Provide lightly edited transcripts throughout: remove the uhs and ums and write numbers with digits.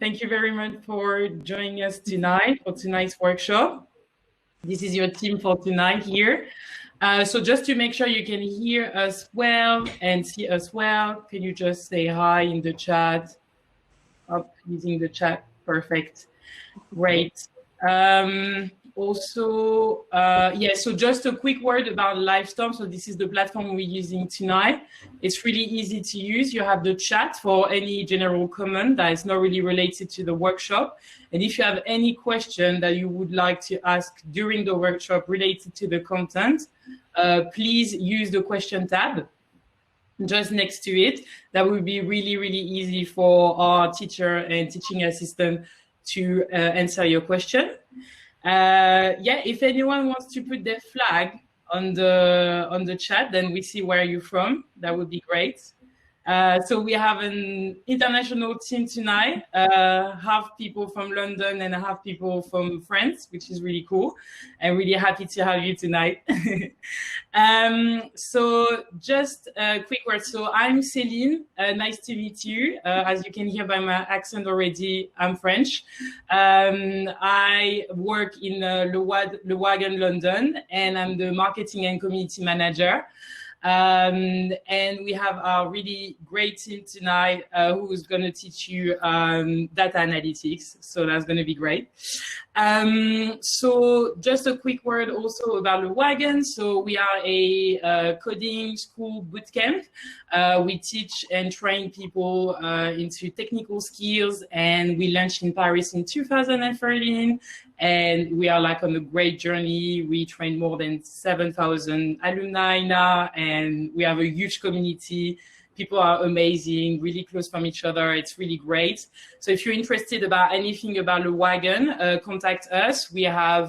Thank you very much for joining us tonight for tonight's workshop. This is your team for tonight here. So just to make sure you can hear us well and see us well, can you just say hi in the chat? Up using the chat. Perfect. Great. So just a quick word about Livestorm. So this is the platform we're using tonight. It's really easy to use. You have the chat for any general comment that is not really related to the workshop. And if you have any question that you would like to ask during the workshop related to the content, please use the question tab just next to it. That would be really, really easy for our teacher and teaching assistant to answer your question. If anyone wants to put their flag on the chat, then we see where you're from. That would be great. So we have an international team tonight, half people from London and half people from France, which is really cool. I'm really happy to have you tonight. So just a quick word. So I'm Céline. Nice to meet you. As you can hear by my accent already, I'm French. I work in Le Wagon, London, and I'm the marketing and community manager. And we have our really great team tonight who is going to teach you data analytics. So that's going to be great. So just a quick word also about Le Wagon. So we are a coding school bootcamp. We teach and train people into technical skills, and we launched in Paris in 2013. And we are like on a great journey. We train more than 7,000 alumni now, and we have a huge community. People are amazing, really close from each other. It's really great. So if you're interested about anything about Le Wagon, contact us. We have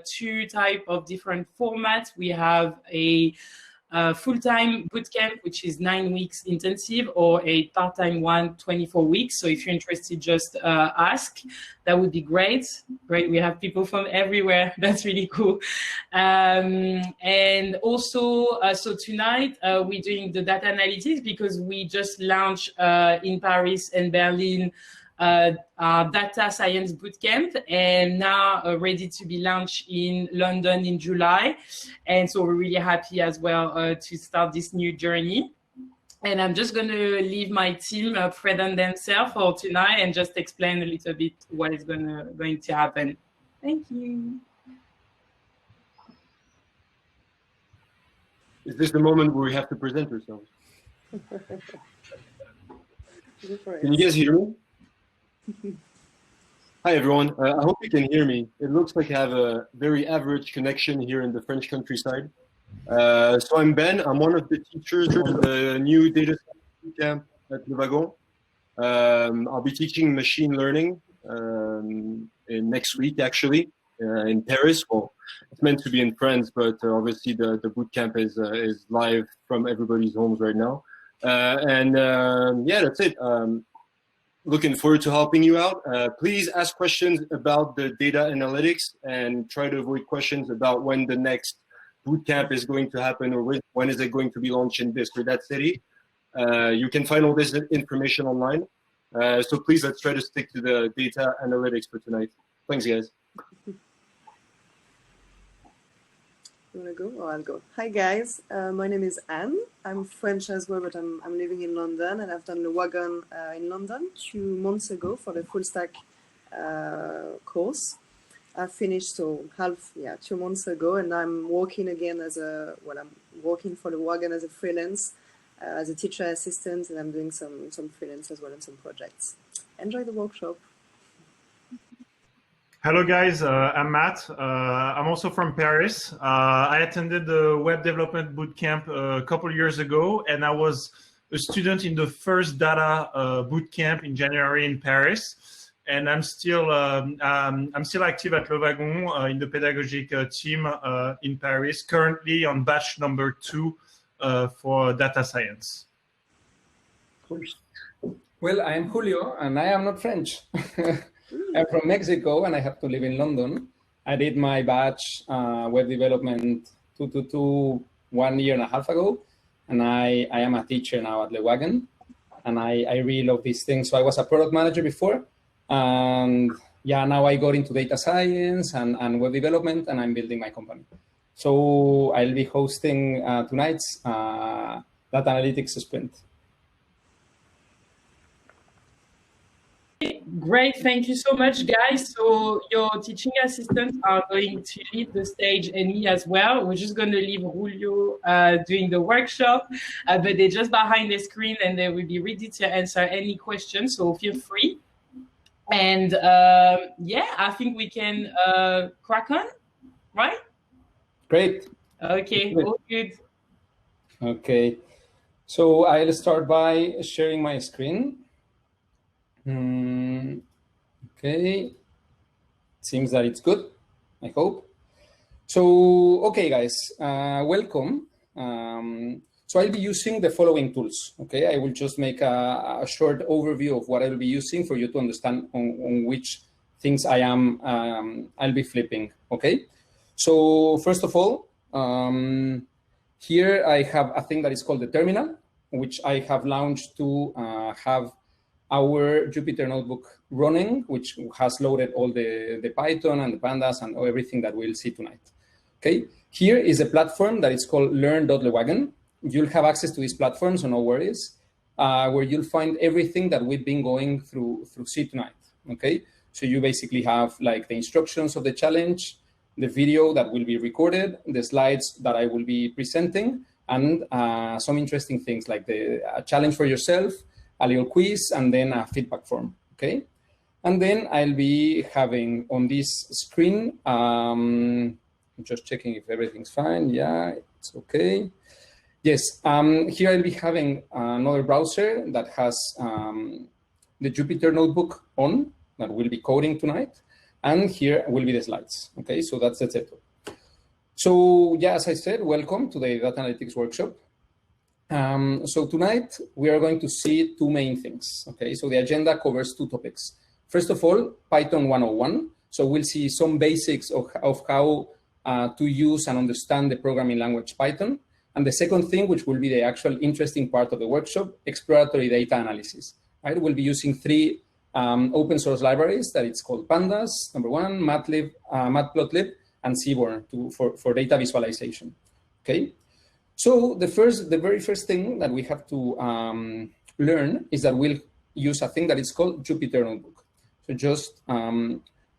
two types of different formats. We have a full-time bootcamp, which is 9 weeks intensive, or a part-time one, 24 weeks. So if you're interested, just ask. That would be great. Great, we have people from everywhere. That's really cool. And also, so tonight we're doing the data analytics because we just launched in Paris and Berlin our data science bootcamp, and now ready to be launched in London in July. And so we're really happy as well to start this new journey. And I'm just going to leave my team present themselves for tonight and just explain a little bit what is going to happen. Thank you. Is this the moment where we have to present ourselves? Can you guys hear me? Hi everyone, I hope you can hear me. It looks like I have a very average connection here in the French countryside. So I'm Ben, I'm one of the teachers on the new data science camp at Le Wagon. I'll be teaching machine learning in next week actually in Paris. Well, it's meant to be in France, but obviously the boot camp is live from everybody's homes right now. Yeah, that's it. Looking forward to helping you out. Please ask questions about the data analytics and try to avoid questions about when the next bootcamp is going to happen or when is it going to be launched in this or that city. You can find all this information online. So please, let's try to stick to the data analytics for tonight. Thanks, guys. You want to go? Oh, I'll go. Hi, guys. My name is Anne. I'm French as well, but I'm living in London, and I've done Le Wagon in London 2 months ago for the full stack course. I finished 2 months ago, and I'm working again I'm working for Le Wagon as a freelance, as a teacher assistant, and I'm doing some freelance as well and some projects. Enjoy the workshop. Hello guys, I'm Matt. I'm also from Paris. I attended the web development bootcamp a couple years ago, and I was a student in the first data bootcamp in January in Paris. And I'm still active at Le Wagon in the pedagogic team in Paris, currently on batch number 2 for data science. Well, I'm Julio, and I am not French. I'm from Mexico, and I have to live in London. I did my batch web development 1.5 years ago, and I am a teacher now at Le Wagon. and I really love these things. So I was a product manager before, and yeah, now I got into data science and web development, and I'm building my company. So I'll be hosting tonight's data analytics sprint. Great, thank you so much, guys. So your teaching assistants are going to lead the stage, and me as well. We're just going to leave Julio doing the workshop, but they're just behind the screen, and they will be ready to answer any questions. So feel free. And yeah, I think we can crack on, right? Great. Okay, all good. Okay, so I'll start by sharing my screen. Okay, seems that it's good, I hope. So, okay, guys, welcome. So I'll be using the following tools, okay? I will just make a short overview of what I will be using for you to understand on which things I'll be flipping, okay? So first of all, here I have a thing that is called the terminal, which I have launched to have our Jupyter notebook running, which has loaded all the Python and the pandas and everything that we'll see tonight. Okay, here is a platform that is called learn.lewagon. You'll have access to this platform, so no worries, where you'll find everything that we've been going through C tonight. Okay, so you basically have like the instructions of the challenge, the video that will be recorded, the slides that I will be presenting, and some interesting things like a challenge for yourself, a little quiz, and then a feedback form, okay? And then I'll be having on this screen, I'm just checking if everything's fine. Yeah, it's okay. Yes, here I'll be having another browser that has the Jupyter notebook on that will be coding tonight. And here will be the slides, okay? So that's the setup. So yeah, as I said, welcome to the Data Analytics Workshop. So tonight we are going to see two main things, okay? So the agenda covers two topics. First of all, Python 101. So we'll see some basics of how to use and understand the programming language Python. And the second thing, which will be the actual interesting part of the workshop, exploratory data analysis, right? We'll be using three open source libraries that it's called Pandas, number one, Matplotlib, and Seaborn for data visualization, okay? So the very first thing that we have to learn is that we'll use a thing that is called Jupyter Notebook. So just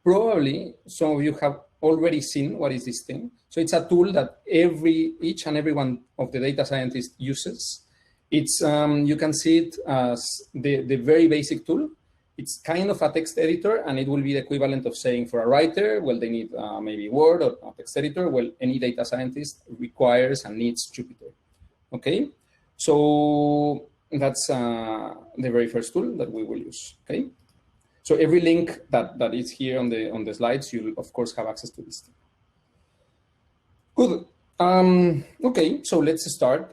probably some of you have already seen what is this thing. So it's a tool that each and every one of the data scientists uses. It's you can see it as the very basic tool. It's kind of a text editor, and it will be the equivalent of saying for a writer, well, they need maybe Word or a text editor. Well, any data scientist requires and needs Jupyter, okay? So that's the very first tool that we will use, okay? So every link that is here on the slides, you'll of course have access to this thing. Good. Okay, so let's start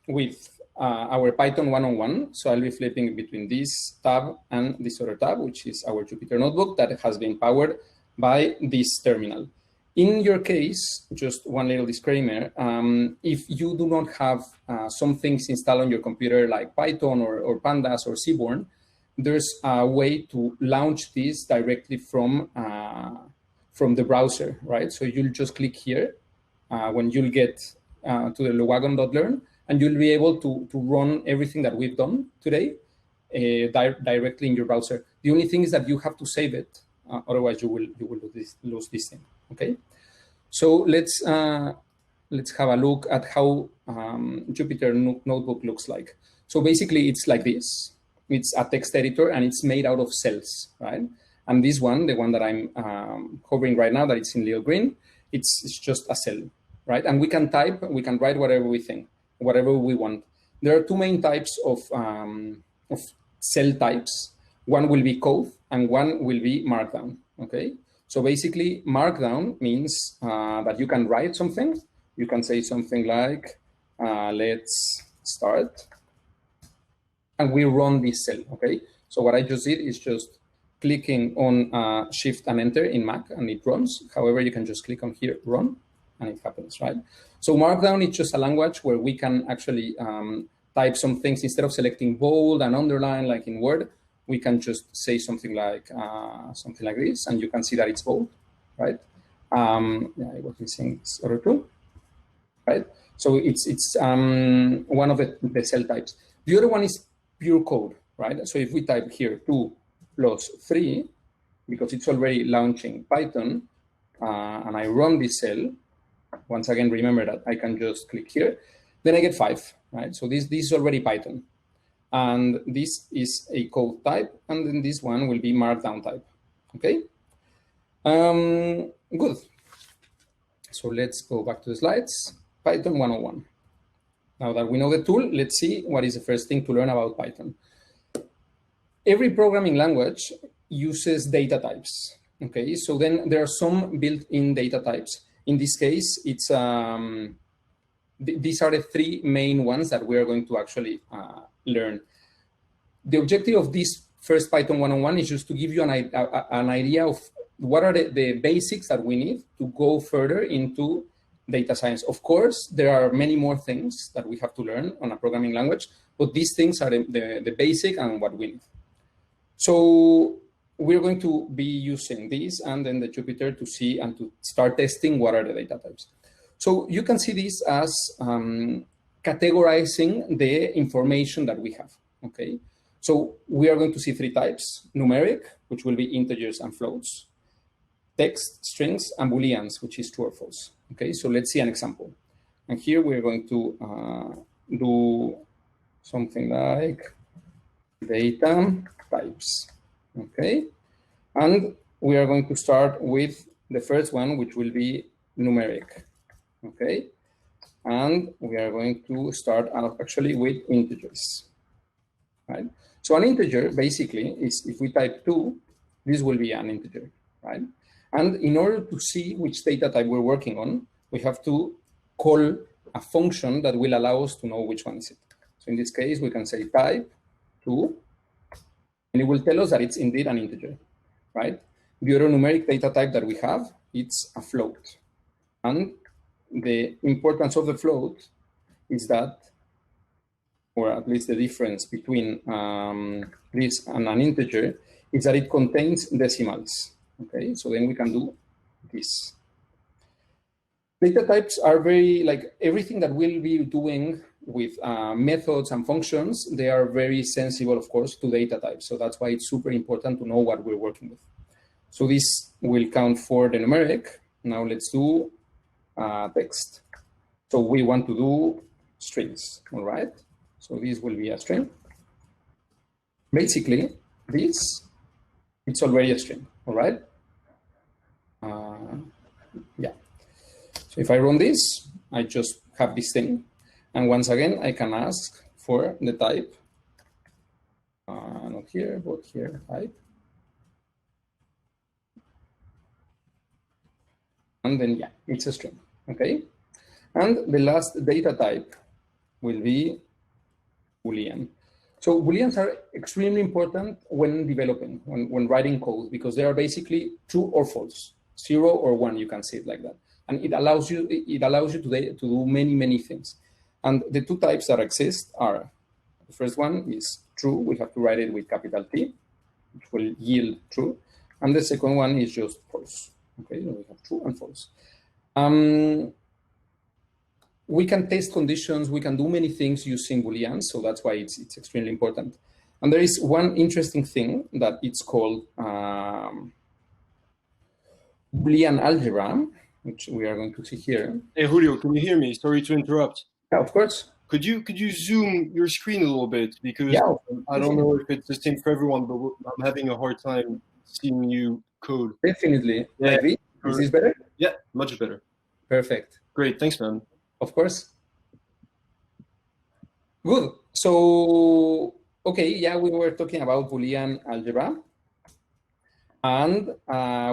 with our Python 101. So I'll be flipping between this tab and this other tab, which is our Jupyter notebook that has been powered by this terminal. In your case, just one little disclaimer, if you do not have some things installed on your computer like Python or Pandas or Cborn, there's a way to launch this directly from the browser, right? So you'll just click here when you'll get to the lewagon.learn, and you'll be able to run everything that we've done today directly in your browser. The only thing is that you have to save it, otherwise you will lose this thing. Okay, so let's have a look at how Jupyter Notebook looks like. So basically, it's like this. It's a text editor, and it's made out of cells, right? And this one, the one that I'm hovering right now, that it's in little green, it's just a cell, right? And we can write whatever we think, whatever we want. There are two main types of cell types. One will be code, and one will be markdown, okay? So basically, markdown means that you can write something. You can say something like, let's start. And we run this cell, okay? So what I just did is just clicking on Shift and Enter in Mac, and it runs. However, you can just click on here, run, and it happens, right? So Markdown is just a language where we can actually type some things, instead of selecting bold and underline like in Word, we can just say something like this, and you can see that it's bold, right? Yeah, I was missing this other two, right? So it's one of the cell types. The other one is pure code, right? So if we type here 2 plus 3, because it's already launching Python, and I run this cell, once again, remember that I can just click here, then I get 5, right? So this is already Python. And this is a code type, and then this one will be markdown type, okay? Good. So let's go back to the slides. Python 101. Now that we know the tool, let's see what is the first thing to learn about Python. Every programming language uses data types, okay? So then there are some built-in data types. In this case, it's these are the 3 main ones that we are going to actually learn. The objective of this first Python 101 is just to give you an idea of what are the basics that we need to go further into data science. Of course, there are many more things that we have to learn on a programming language, but these things are the basic and what we need. So we're going to be using this and then the Jupyter to see and to start testing what are the data types. So you can see this as categorizing the information that we have, okay? So we are going to see 3 types: numeric, which will be integers and floats; text, strings; and booleans, which is true or false, okay? So let's see an example. And here we're going to do something like data types, okay? And we are going to start with the first one, which will be numeric. Okay, and we are going to start out actually with integers, right? So an integer basically is, if we type 2, this will be an integer, right? And in order to see which data type we're working on, we have to call a function that will allow us to know which one is it. So in this case, we can say type 2, and it will tell us that it's indeed an integer, right? The other numeric data type that we have, it's a float. And the importance of the float is that, or at least the difference between this and an integer, is that it contains decimals. Okay, so then we can do this. Data types are very, like everything that we'll be doing with methods and functions, they are very sensible, of course, to data types. So that's why it's super important to know what we're working with. So this will count for the numeric. Now let's do text. So we want to do strings, all right? So this will be a string. Basically, this, it's already a string, all right? Yeah. So if I run this, I just have this thing. And once again, I can ask for the type, not here, but here, type. And then, yeah, it's a string, okay? And the last data type will be Boolean. So Booleans are extremely important when developing, when writing code, because they are basically true or false, 0 or 1, you can say it like that. And it allows you to do many things. And the 2 types that exist are, the first one is true. We have to write it with capital T, which will yield true. And the second one is just false. Okay, so we have true and false. We can test conditions. We can do many things using Booleans, so that's why it's extremely important. And there is one interesting thing that it's called Boolean algebra, which we are going to see here. Hey Julio, can you hear me? Sorry to interrupt. Yeah, of course. Could you zoom your screen a little bit, because yeah, I don't know if it's the same for everyone, but I'm having a hard time seeing you code. Definitely. Yeah. Like this? Is this better? Yeah, much better. Perfect. Great, thanks, man. Of course. Good. So, okay, yeah, we were talking about Boolean algebra. And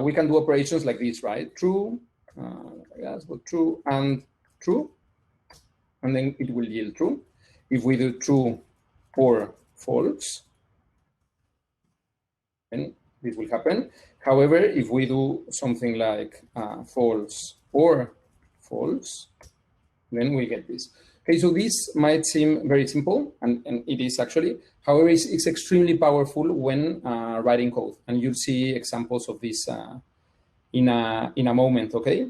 we can do operations like this, right? True, yes, but true and true. And then it will yield true. If we do true or false, then this will happen. However, if we do something like false or false, then we get this. Okay, so this might seem very simple, and it is actually. However, it's extremely powerful when writing code, and you'll see examples of this in a moment. Okay,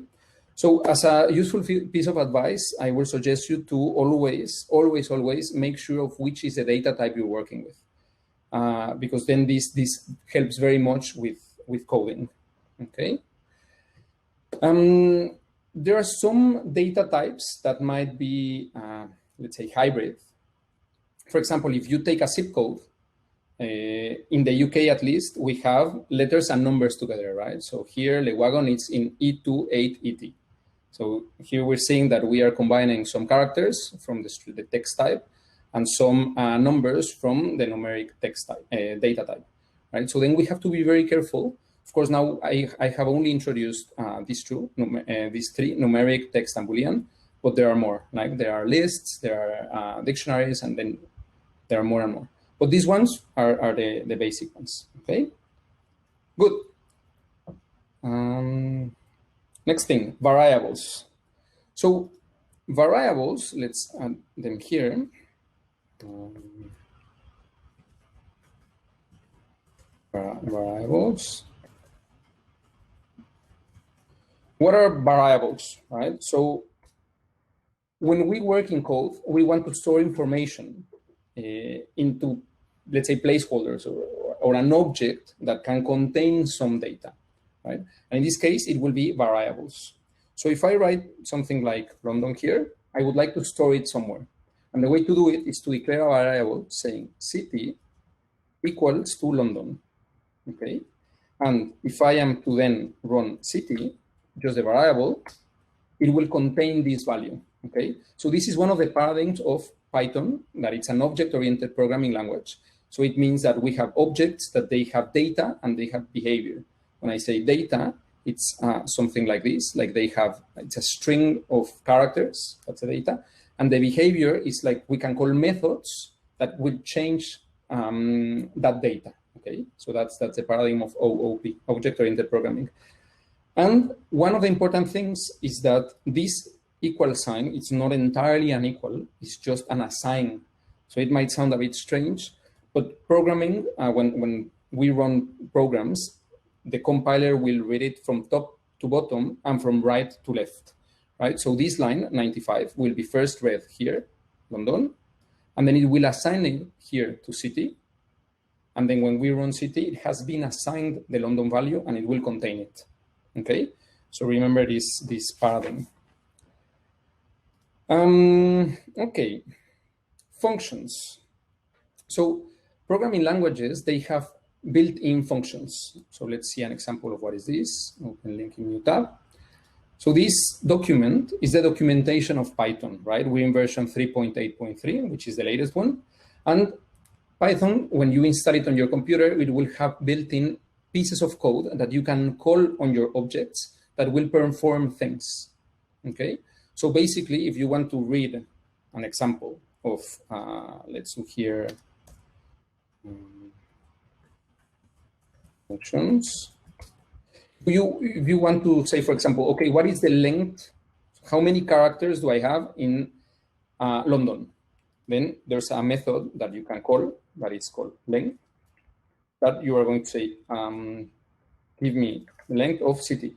so as a useful piece of advice, I will suggest you to always make sure of which is the data type you're working with, because then this helps very much with coding. Okay. There are some data types that might be, let's say, hybrid. For example, if you take a zip code, in the UK at least, we have letters and numbers together, right? So here, Le Wagon is in E28ET. So here we're seeing that we are combining some characters from the text type and some numbers from the numeric text type, data type, right? So then we have to be very careful. Of course, now I have only introduced these three, numeric, text, and Boolean, but there are more. Like there are lists, there are dictionaries, and then there are more and more. But these ones are the basic ones, okay? Good. Next thing, variables. So variables, let's add them here. Variables. What are variables, right? So when we work in code, we want to store information into, let's say, placeholders or an object that can contain some data, right? And in this case, it will be variables. So if I write something like London here, I would like to store it somewhere. And the way to do it is to declare a variable saying city equals to London, okay? And if I am to then run city, just the variable, it will contain this value, okay? So this is one of the paradigms of Python, that it's an object-oriented programming language. So it means that we have objects, that they have data, and they have behavior. When I say data, it's something like this, like it's a string of characters, that's the data. And the behavior is like, we can call methods that will change that data, okay? So that's the paradigm of OOP, object-oriented programming. And one of the important things is that this equal sign, it's not entirely an equal, it's just an assign. So it might sound a bit strange, but programming, when we run programs, the compiler will read it from top to bottom and from right to left, right? So this line, 95, will be first read here, London, and then it will assign it here to city. And then when we run city, it has been assigned the London value and it will contain it. Okay, so remember this paradigm. Okay, functions. So programming languages, they have built-in functions. So let's see an example of what is this. Open link in new tab. So this document is the documentation of Python, right? We're in version 3.8.3, which is the latest one. And Python, when you install it on your computer, it will have built-in pieces of code that you can call on your objects that will perform things, okay? So basically, if you want to read an example of, let's look here, functions. If you want to say, for example, okay, what is the length? How many characters do I have in London? Then there's a method that you can call that is called length, that you are going to say, give me the length of city,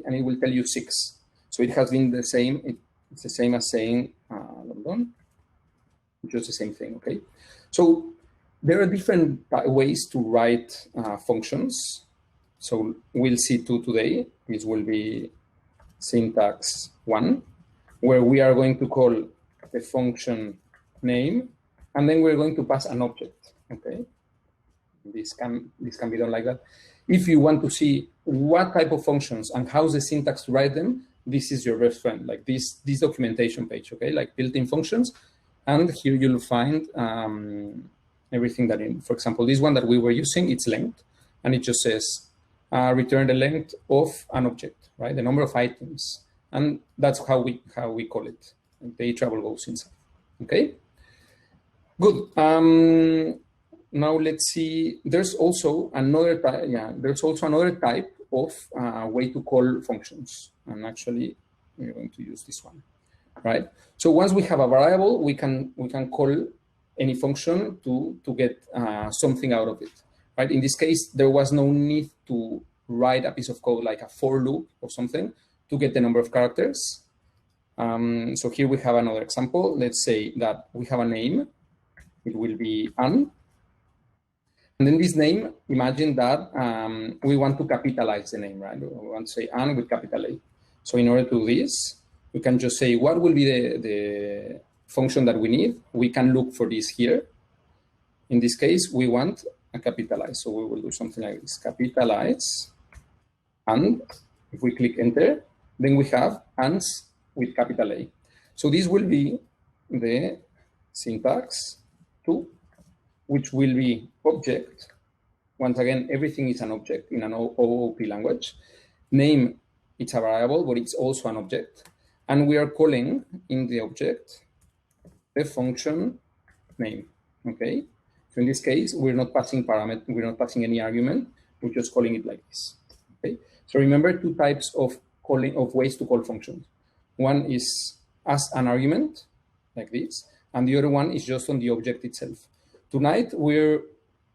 and it will tell you 6. So it has been the same. It's the same as saying London, just the same thing, okay? So there are different ways to write functions. So we'll see 2 today. This will be syntax 1, where we are going to call the function name, and then we're going to pass an object, okay? This can be done like that. If you want to see what type of functions and how's the syntax to write them, this is your best friend, like this documentation page, okay? Like built-in functions. And here you'll find everything that in, for example, this one that we were using, it's length. And it just says, return the length of an object, right? The number of items. And that's how we call it. The trouble goes inside, okay? Good. Now let's see. There's also another type. Yeah, there's also another type of way to call functions. And actually, we're going to use this one. right? So once we have a variable, we can call any function to get something out of it, right? In this case, there was no need to write a piece of code like a for loop or something to get the number of characters. So here we have another example. Let's say that we have a name. It will be Anne. And then this name, imagine that we want to capitalize the name, right? We want to say Anne with capital A. So in order to do this, we can just say what will be the function that we need. We can look for this here. In this case, we want a capitalize. So we will do something like this, capitalize. And if we click enter, then we have Anne's with capital A. So this will be the syntax to which will be object. Once again, everything is an object in an OOP language. Name, it's a variable, but it's also an object. And we are calling in the object the function name, okay? So in this case, we're not passing parameter, we're not passing any argument, we're just calling it like this, okay? So remember two types of ways to call functions. One is as an argument, like this, and the other one is just on the object itself. Tonight, we're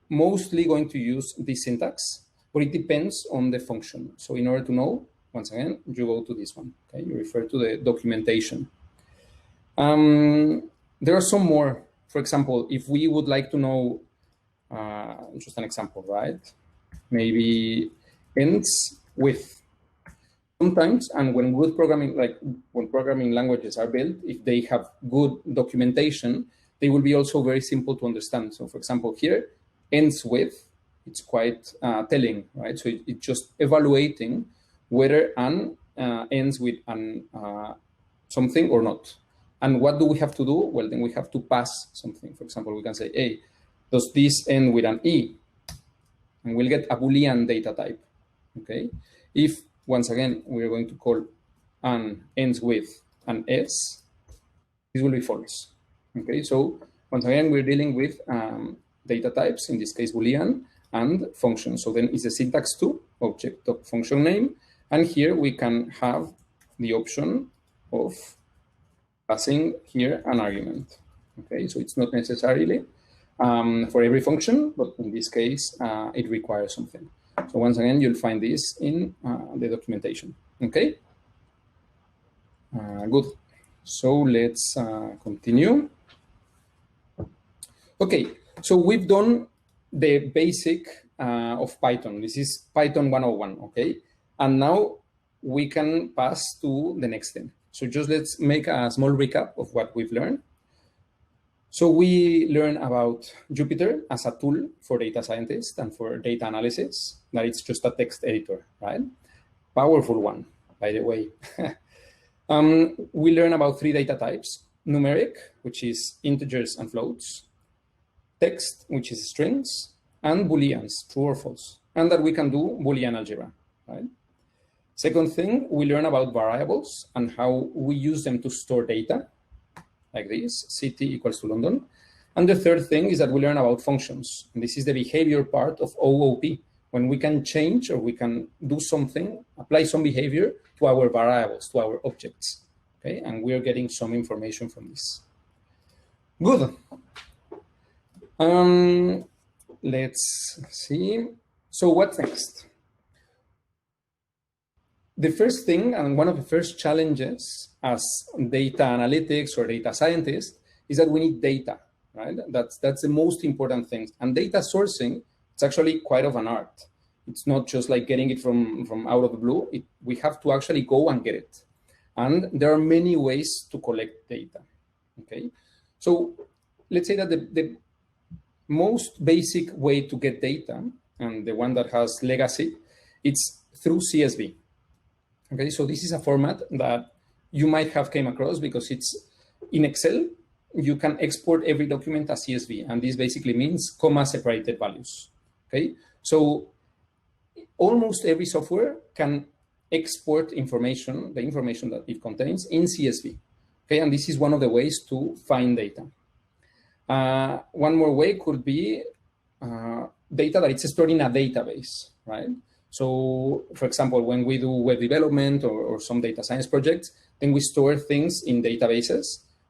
mostly going to use this syntax, but it depends on the function. So in order to know, once again, you go to this one, okay? You refer to the documentation. There are some more. For example, if we would like to know, just an example, right? Maybe ends with. Sometimes, and when good programming, like when programming languages are built, if they have good documentation, they will be also very simple to understand. So for example, here, ends with, it's quite telling, right? So it's just evaluating whether an ends with an something or not. And what do we have to do? Well, then we have to pass something. For example, we can say, hey, does this end with an E? And we'll get a Boolean data type, okay? If, once again, we're going to call an ends with an S, this will be false, okay? So once again, we're dealing with data types, in this case, Boolean, and function. So then it's the syntax to object of function name. And here we can have the option of passing here an argument, okay? So it's not necessarily for every function, but in this case, it requires something. So once again, you'll find this in the documentation, okay? Good. So let's continue. Okay, so we've done the basic of Python. This is Python 101, okay? And now we can pass to the next thing. So just let's make a small recap of what we've learned. So we learned about Jupyter as a tool for data scientists and for data analysis, that it's just a text editor, right? Powerful one, by the way. We learned about 3 data types: numeric, which is integers and floats; text, which is strings; and Booleans, true or false, and that we can do Boolean algebra, right? Second thing, we learn about variables and how we use them to store data, like this, city equals to London. And the third thing is that we learn about functions. And this is the behavior part of OOP, when we can change or we can do something, apply some behavior to our variables, to our objects, okay? And we're getting some information from this. Good. Let's see. So what's next? The first thing, and one of the first challenges as data analytics or data scientists, is that we need data, right? That's the most important thing. And data sourcing, it's actually quite of an art. It's not just like getting it from out of the blue. We have to actually go and get it. And there are many ways to collect data, okay? So let's say that the most basic way to get data, and the one that has legacy, it's through CSV. Okay, so this is a format that you might have came across because it's in Excel. You can export every document as CSV, and this basically means comma-separated values. Okay, so almost every software can export information, the information that it contains, in CSV. Okay, and this is one of the ways to find data. One more way could be data that it's stored in a database, right? So, for example, when we do web development or some data science projects, then we store things in databases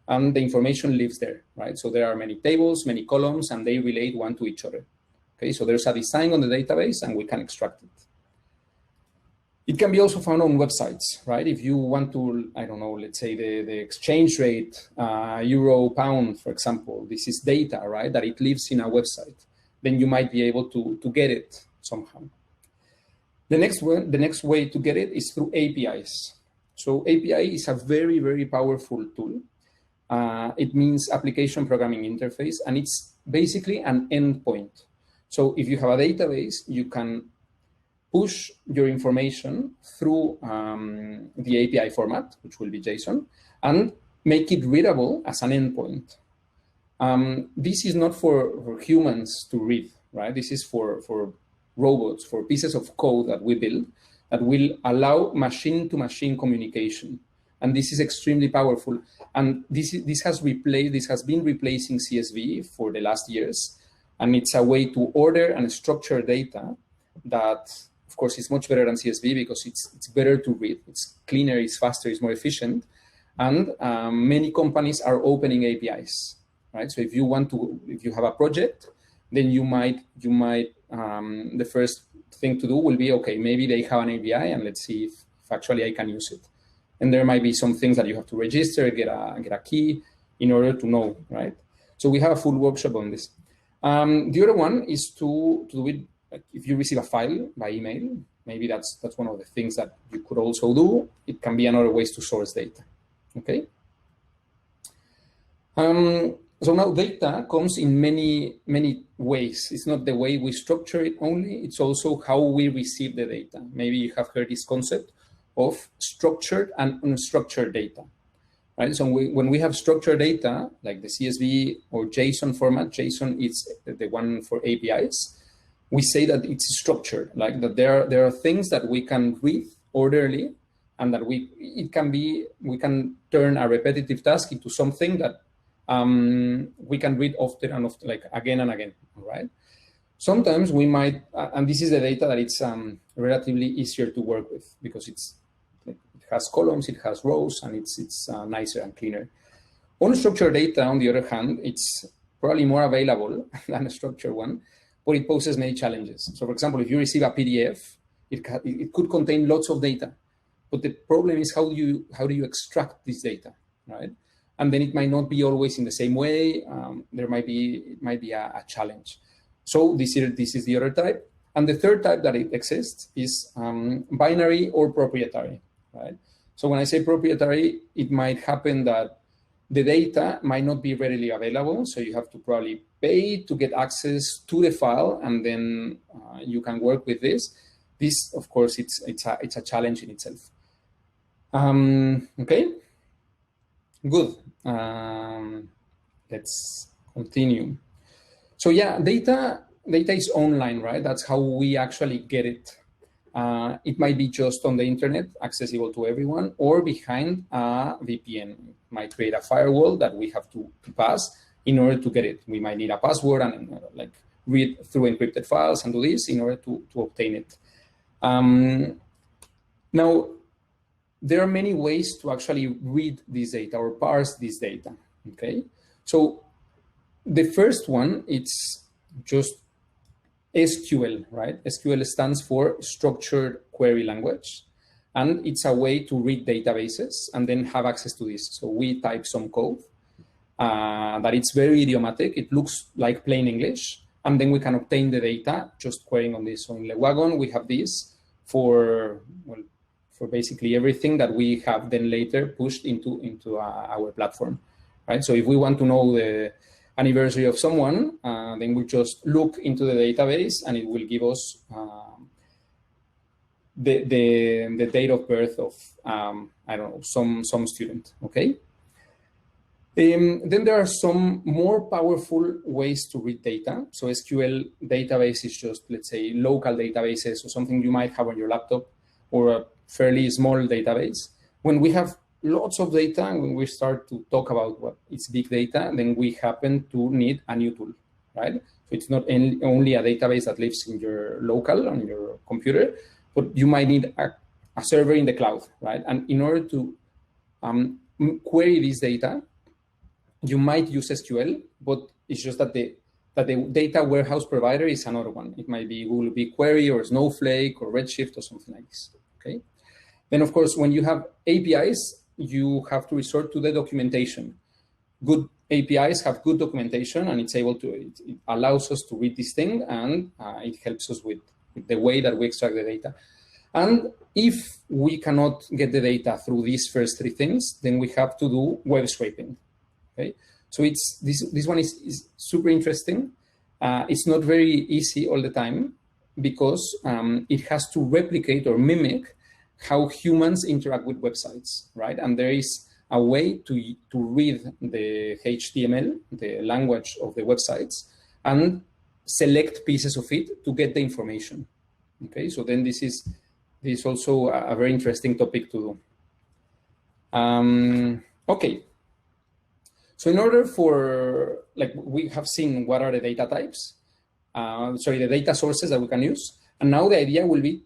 and the information lives there, right? So there are many tables, many columns, and they relate one to each other. Okay, so there's a design on the database and we can extract it. It can be also found on websites, right? If you want to, I don't know, let's say the exchange rate, euro, pound, for example, this is data, right? That it lives in a website. Then you might be able to get it somehow. The next way to get it is through APIs. So API is a very, very powerful tool. It means application programming interface, and it's basically an endpoint. So if you have a database, you can push your information through the API format, which will be JSON, and make it readable as an endpoint. This is not for humans to read, right? This is for robots, for pieces of code that we build that will allow machine-to-machine communication. And this is extremely powerful. And this has been replacing CSV for the last years. And it's a way to order and structure data that, of course, is much better than CSV because it's better to read. It's cleaner, it's faster, it's more efficient. And many companies are opening APIs, right? So if you have a project, then you might the first thing to do will be, okay, maybe they have an API and let's see if actually I can use it. And there might be some things that you have to register, get a key in order to know, right? So we have a full workshop on this. The other one is to do it, like if you receive a file by email, maybe that's one of the things that you could also do. It can be another ways to source data, okay? So now data comes in many ways. It's not the way we structure it only, it's also how we receive the data. Maybe you have heard this concept of structured and unstructured data, right? So when we have structured data, like the CSV or JSON format, JSON is the one for APIs, we say that it's structured, like that there are things that we can read orderly and that we can turn a repetitive task into something that we can read often and often, like again and again, all right? Sometimes we might, and this is the data that it's relatively easier to work with because it has columns, it has rows, and it's nicer and cleaner. Unstructured data, on the other hand, it's probably more available than a structured one, but it poses many challenges. So, for example, if you receive a PDF, it could contain lots of data, but the problem is how do you extract this data, right? And then it might not be always in the same way. There might be a challenge. So this is the other type. And the third type that it exists is binary or proprietary, right? So when I say proprietary, it might happen that the data might not be readily available. So you have to probably pay to get access to the file, and then you can work with this. This, of course, it's a challenge in itself. Okay. Good. Let's continue. So yeah, data is online, right? That's how we actually get it. It might be just on the internet, accessible to everyone, or behind a VPN. It might create a firewall that we have to pass in order to get it. We might need a password and like read through encrypted files and do this in order to obtain it. Now, there are many ways to actually read this data or parse this data, okay? So the first one, it's just SQL, right? SQL stands for Structured Query Language, and it's a way to read databases and then have access to this. So we type some code that it's very idiomatic. It looks like plain English, and then we can obtain the data just querying on this. So in Lewagon, we have this for basically everything that we have then later pushed into our platform, right? So if we want to know the anniversary of someone, then we just look into the database and it will give us the date of birth of, I don't know, some student, okay? Then there are some more powerful ways to read data. So SQL database is just, let's say, local databases or something you might have on your laptop, or a fairly small database. When we have lots of data and when we start to talk about what is big data, then we happen to need a new tool, right? So it's not only a database that lives in your local, on your computer, but you might need a server in the cloud, right? And in order to query this data, you might use SQL, but it's just that the data warehouse provider is another one. It might be Google BigQuery or Snowflake or Redshift or something like this, okay? Then, of course, when you have APIs, you have to resort to the documentation. Good APIs have good documentation, and it allows us to read this thing, and it helps us with the way that we extract the data. And if we cannot get the data through these first three things, then we have to do web scraping, okay? So this one is super interesting. It's not very easy all the time because it has to replicate or mimic how humans interact with websites, right? And there is a way to read the HTML, the language of the websites, and select pieces of it to get the information. Okay, so then this is also a very interesting topic to do. Okay. So in order for, like, we have seen what are the data types, the data sources that we can use. And now the idea will be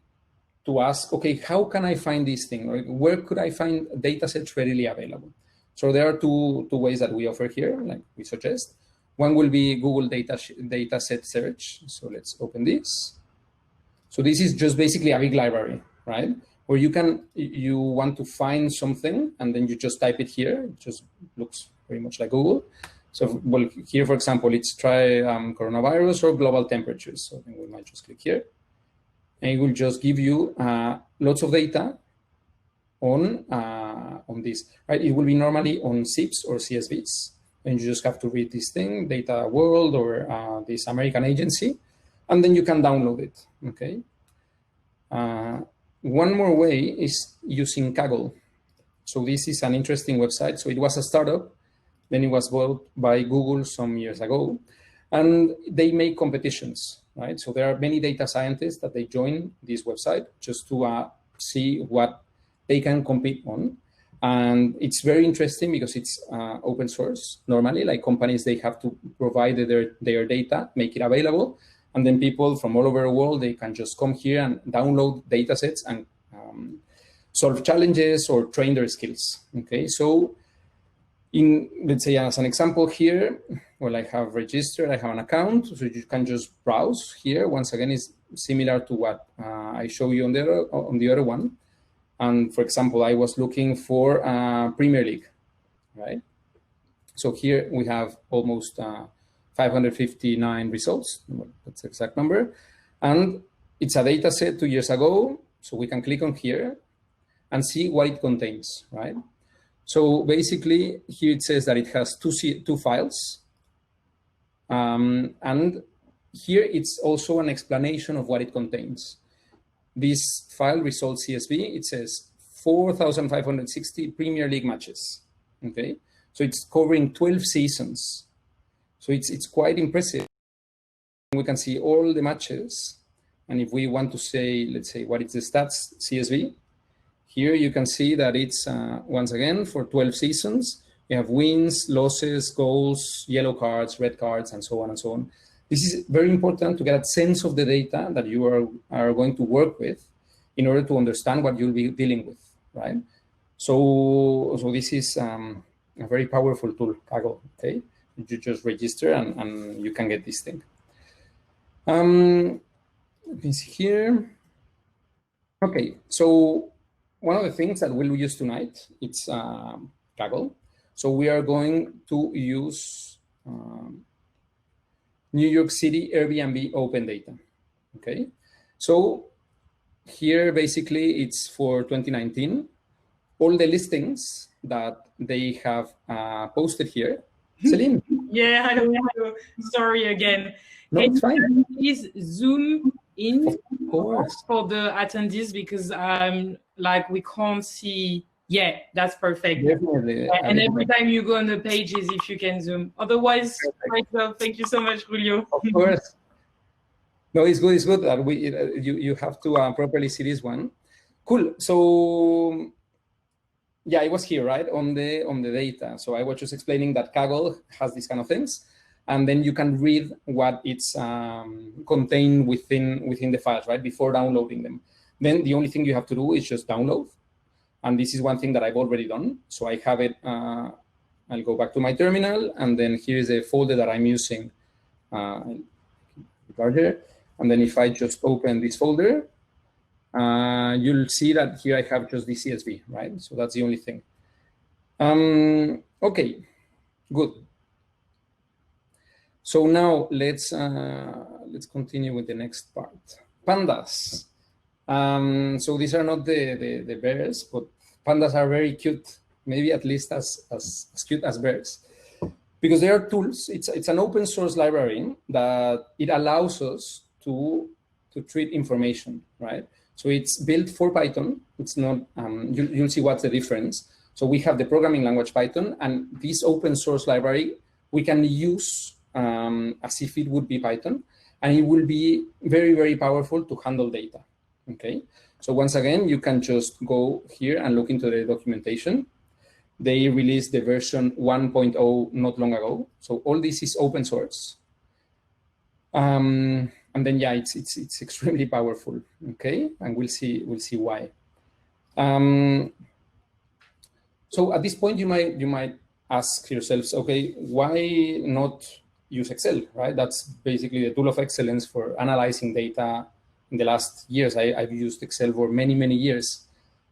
to ask, okay, how can I find this thing? Or where could I find data sets readily available? So there are two ways that we offer here, like we suggest. One will be Google dataset search. So let's open this. So this is just basically a big library, right? Where you want to find something and then you just type it here. It just looks very much like Google. So, well, here, for example, let's try coronavirus or global temperatures. So then we might just click here. And it will just give you lots of data on this, right? It will be normally on zips or CSVs. And you just have to read this thing, Data World or this American agency, and then you can download it, okay? One more way is using Kaggle. So this is an interesting website. So it was a startup, then it was bought by Google some years ago, and they make competitions, right? So there are many data scientists that they join this website just to see what they can compete on. And it's very interesting because it's open source. Normally, like companies, they have to provide their data, make it available. And then people from all over the world, they can just come here and download data sets and solve challenges or train their skills, okay? So let's say as an example here, well, I have registered, I have an account, so you can just browse here. Once again, is similar to what I show you on the other one. And for example, I was looking for Premier League, right? So here we have almost 559 results. That's the exact number. And it's a data set 2 years ago. So we can click on here and see what it contains, right? So basically here it says that it has two files. And here it's also an explanation of what it contains. This file, result CSV, it says 4,560 Premier League matches, okay? So it's covering 12 seasons. So it's quite impressive. We can see all the matches. And if we want to say, let's say, what is the stats CSV, here you can see that it's, once again, for 12 seasons, you have wins, losses, goals, yellow cards, red cards, and so on and so on. This is very important to get a sense of the data that you are going to work with in order to understand what you'll be dealing with, right? So this is a very powerful tool, Kaggle, okay? You just register and you can get this thing. Let me see here. Okay, so one of the things that we'll use tonight, it's Kaggle. So we are going to use New York City Airbnb open data, okay? So here, basically, it's for 2019. All the listings that they have posted here. Celine? Yeah, hello. Sorry again. No, it's fine. Please zoom in Of course. for the attendees because like we can't see. Yeah, that's perfect. Definitely. And every time you go on the pages, if you can zoom. Otherwise, great job. Thank you so much, Julio. Of course. No, it's good. It's good that you have to properly see this one. Cool. So yeah, I was here, right, on the data. So I was just explaining that Kaggle has these kind of things. and then you can read what it's contained within the files, right, before downloading them. Then the only thing you have to do is just download. And this is one thing that I've already done. So I have it, I'll go back to my terminal, and then here's a folder that I'm using larger. And then if I just open this folder, you'll see that here I have just the CSV, right? So that's the only thing. Okay, good. So now let's continue with the next part. Pandas. So these are not the bears, but pandas are very cute, maybe at least as cute as bears, because they are tools. It's an open source library that it allows us to treat information, right? So it's built for Python. It's not, you'll see what's the difference. So we have the programming language Python, and this open source library we can use as if it would be Python, and it will be very, very powerful to handle data, okay? So once again, you can just go here and look into the documentation. They released the version 1.0 not long ago. So all this is open source. And then, yeah, it's extremely powerful, okay? And we'll see why. So at this point, you might ask yourselves, okay, why not use Excel, right? That's basically the tool of excellence for analyzing data. In the last years, I've used Excel for many, many years.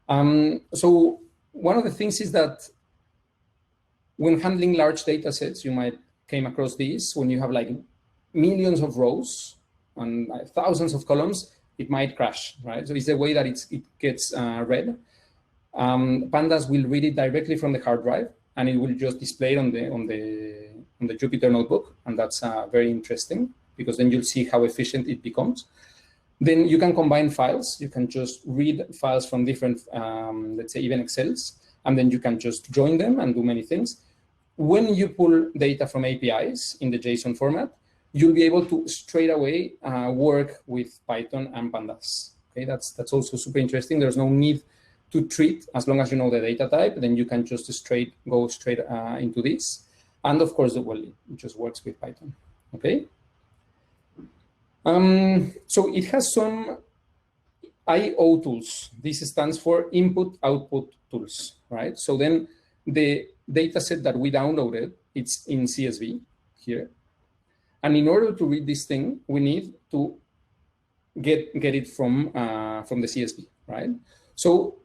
So one of the things is that when handling large data sets, you might came across this. When you have like millions of rows and thousands of columns, it might crash, right? So it's the way that it gets read. Pandas will read it directly from the hard drive, and it will just display it on the Jupyter notebook, and that's very interesting because then you'll see how efficient it becomes. Then you can combine files. You can just read files from different, let's say, even Excels, and then you can just join them and do many things. When you pull data from APIs in the JSON format, you'll be able to straight away work with Python and Pandas. Okay, that's also super interesting. There's no need to treat as long as you know the data type. Then you can just go straight into this. And of course, well, it just works with Python. Okay. So it has some I/O tools. This stands for input-output tools, right? So then the data set that we downloaded, it's in CSV here. And in order to read this thing, we need to get it from the CSV, right? So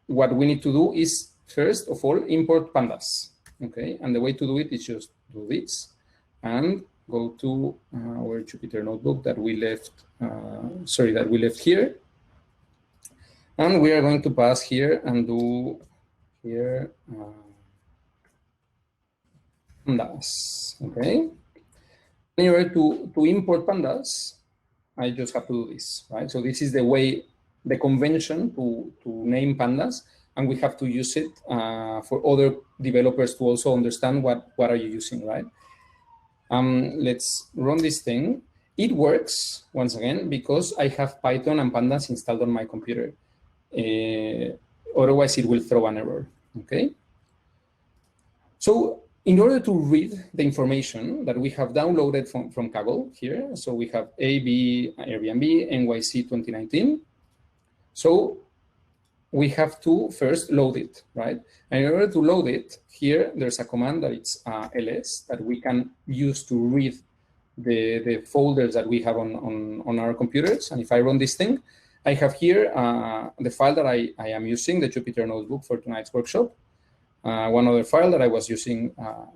what we need to do is, first of all, import pandas, okay? And the way to do it is just do this and go to our Jupyter notebook that we left, that we left here. And we are going to pass here and do here pandas, okay? In order to import pandas, I just have to do this, right? So this is the way, the convention to name pandas, and we have to use it for other developers to also understand what are you using, right? Let's run this thing. It works, once again, because I have Python and Pandas installed on my computer. Otherwise, it will throw an error, okay? So in order to read the information that we have downloaded from Kaggle here, so we have AB, Airbnb, NYC 2019. So we have to first load it, right? And in order to load it, here there's a command that it's ls that we can use to read the folders that we have on our computers. And if I run this thing, I have here the file that I am using, the Jupyter notebook for tonight's workshop, one other file that I was using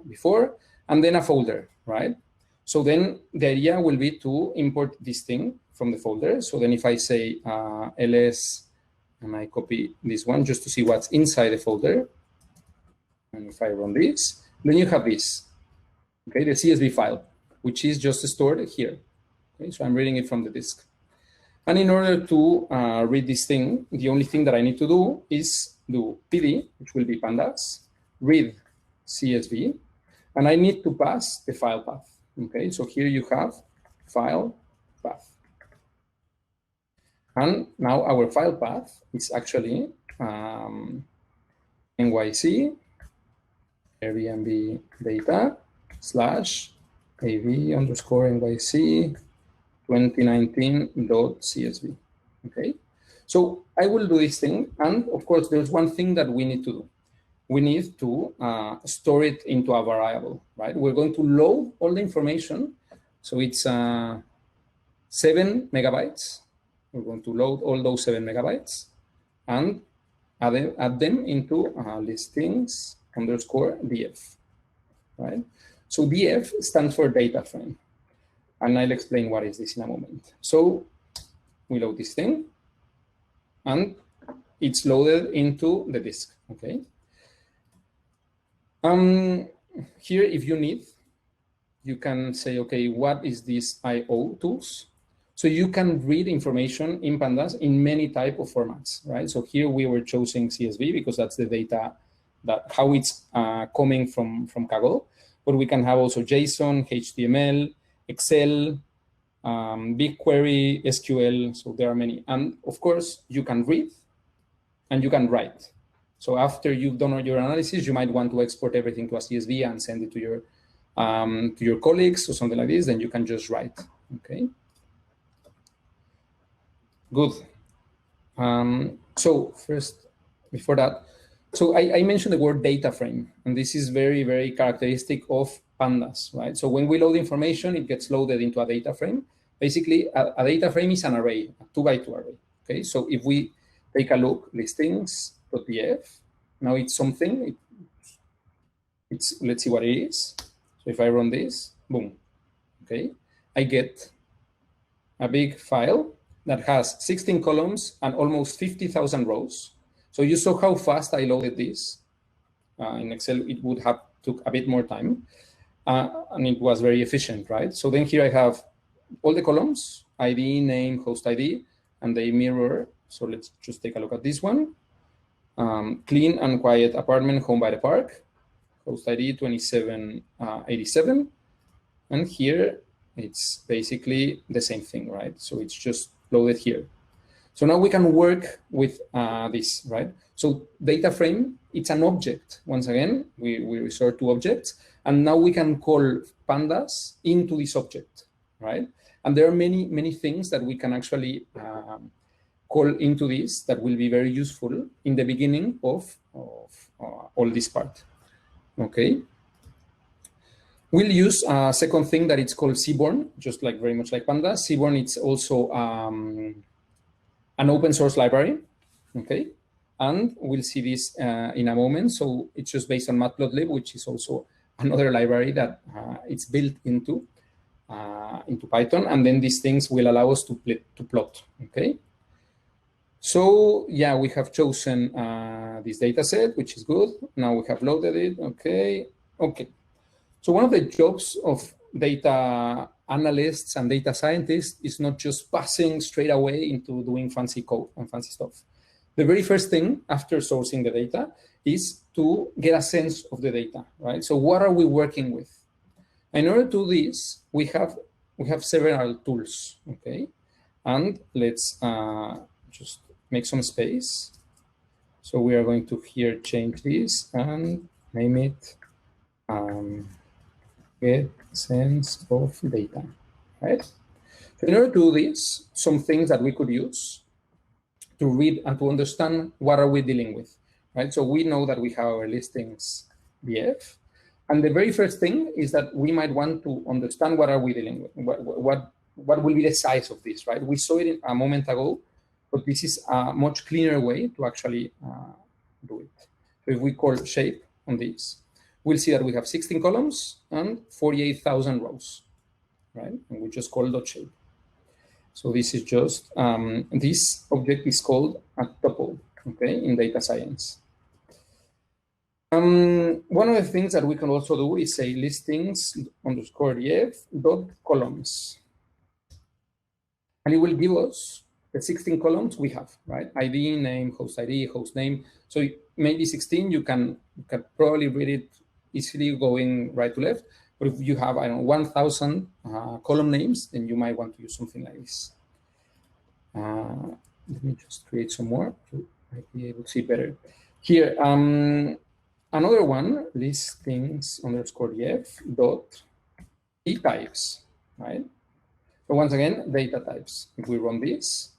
before, and then a folder, right? So then the idea will be to import this thing from the folder. So then if I say ls, and I copy this one just to see what's inside the folder. And if I run this, then you have this, okay, the CSV file, which is just stored here. Okay, so I'm reading it from the disk. And in order to read this thing, the only thing that I need to do is do pd, which will be pandas, read CSV, and I need to pass the file path. Okay, so here you have file path. And now our file path is actually NYC Airbnb data / av_nyc 2019.csv. Okay, so I will do this thing, and of course there's one thing that we need to do. We need to store it into a variable, right? We're going to load all the information, so it's 7 megabytes. We're going to load all those 7 megabytes and add them into listings underscore df, right? So df stands for data frame, and I'll explain what is this in a moment. So we load this thing, and it's loaded into the disk, okay? Here, if you need, you can say, okay, what is this IO tools? So you can read information in Pandas in many type of formats, right? So here we were choosing CSV because that's the data, that how it's coming from Kaggle. But we can have also JSON, HTML, Excel, BigQuery, SQL. So there are many. And of course, you can read and you can write. So after you've done all your analysis, you might want to export everything to a CSV and send it to your colleagues or something like this. Then you can just write. Okay. Good. So first, before that, so I mentioned the word data frame, and this is very, very characteristic of Pandas, right? So when we load information, it gets loaded into a data frame. Basically, a data frame is an array, a 2x2 array. Okay. So if we take a look, listings.df, now it's something, let's see what it is. So if I run this, boom, okay, I get a big file that has 16 columns and almost 50,000 rows. So you saw how fast I loaded this. In Excel, it would have took a bit more time, and it was very efficient, right? So then here I have all the columns, ID, name, host ID, and they mirror. So let's just take a look at this one. Clean and quiet apartment, home by the park, host ID 2787. And here it's basically the same thing, right? So it's just loaded here. So now we can work with this, right? So data frame, it's an object. Once again, we resort to objects, and now we can call Pandas into this object, right? And there are many, many things that we can actually call into this that will be very useful in the beginning of all this part, okay? We'll use a second thing that it's called Cborn, just like very much like Pandas. Cborn, it's also an open source library, okay? And we'll see this in a moment. So it's just based on Matplotlib, which is also another library that it's built into Python. And then these things will allow us to plot, okay? So yeah, we have chosen this data set, which is good. Now we have loaded it, okay? Okay. So one of the jobs of data analysts and data scientists is not just passing straight away into doing fancy code and fancy stuff. The very first thing after sourcing the data is to get a sense of the data, right? So what are we working with? In order to do this, we have several tools, okay? And let's just make some space. So we are going to here change this and name it get sense of data, right? So in order to do this, some things that we could use to read and to understand what are we dealing with, right? So we know that we have our listings df, and the very first thing is that we might want to understand what are we dealing with, what will be the size of this, right? We saw it a moment ago, but this is a much cleaner way to actually do it. So if we call shape on this, we'll see that we have 16 columns and 48,000 rows, right? And we just call .shape. So this is just, this object is called a tuple, okay, in data science. One of the things that we can also do is say listings underscore df dot columns. And it will give us the 16 columns we have, right? ID, name, host ID, host name. So maybe 16, you can probably read it easily going right to left. But if you have, I don't know, 1,000 column names, then you might want to use something like this. Let me just create some more to be able to see better. Here, another one, listings underscore df dot key types, right? So once again, data types. If we run this,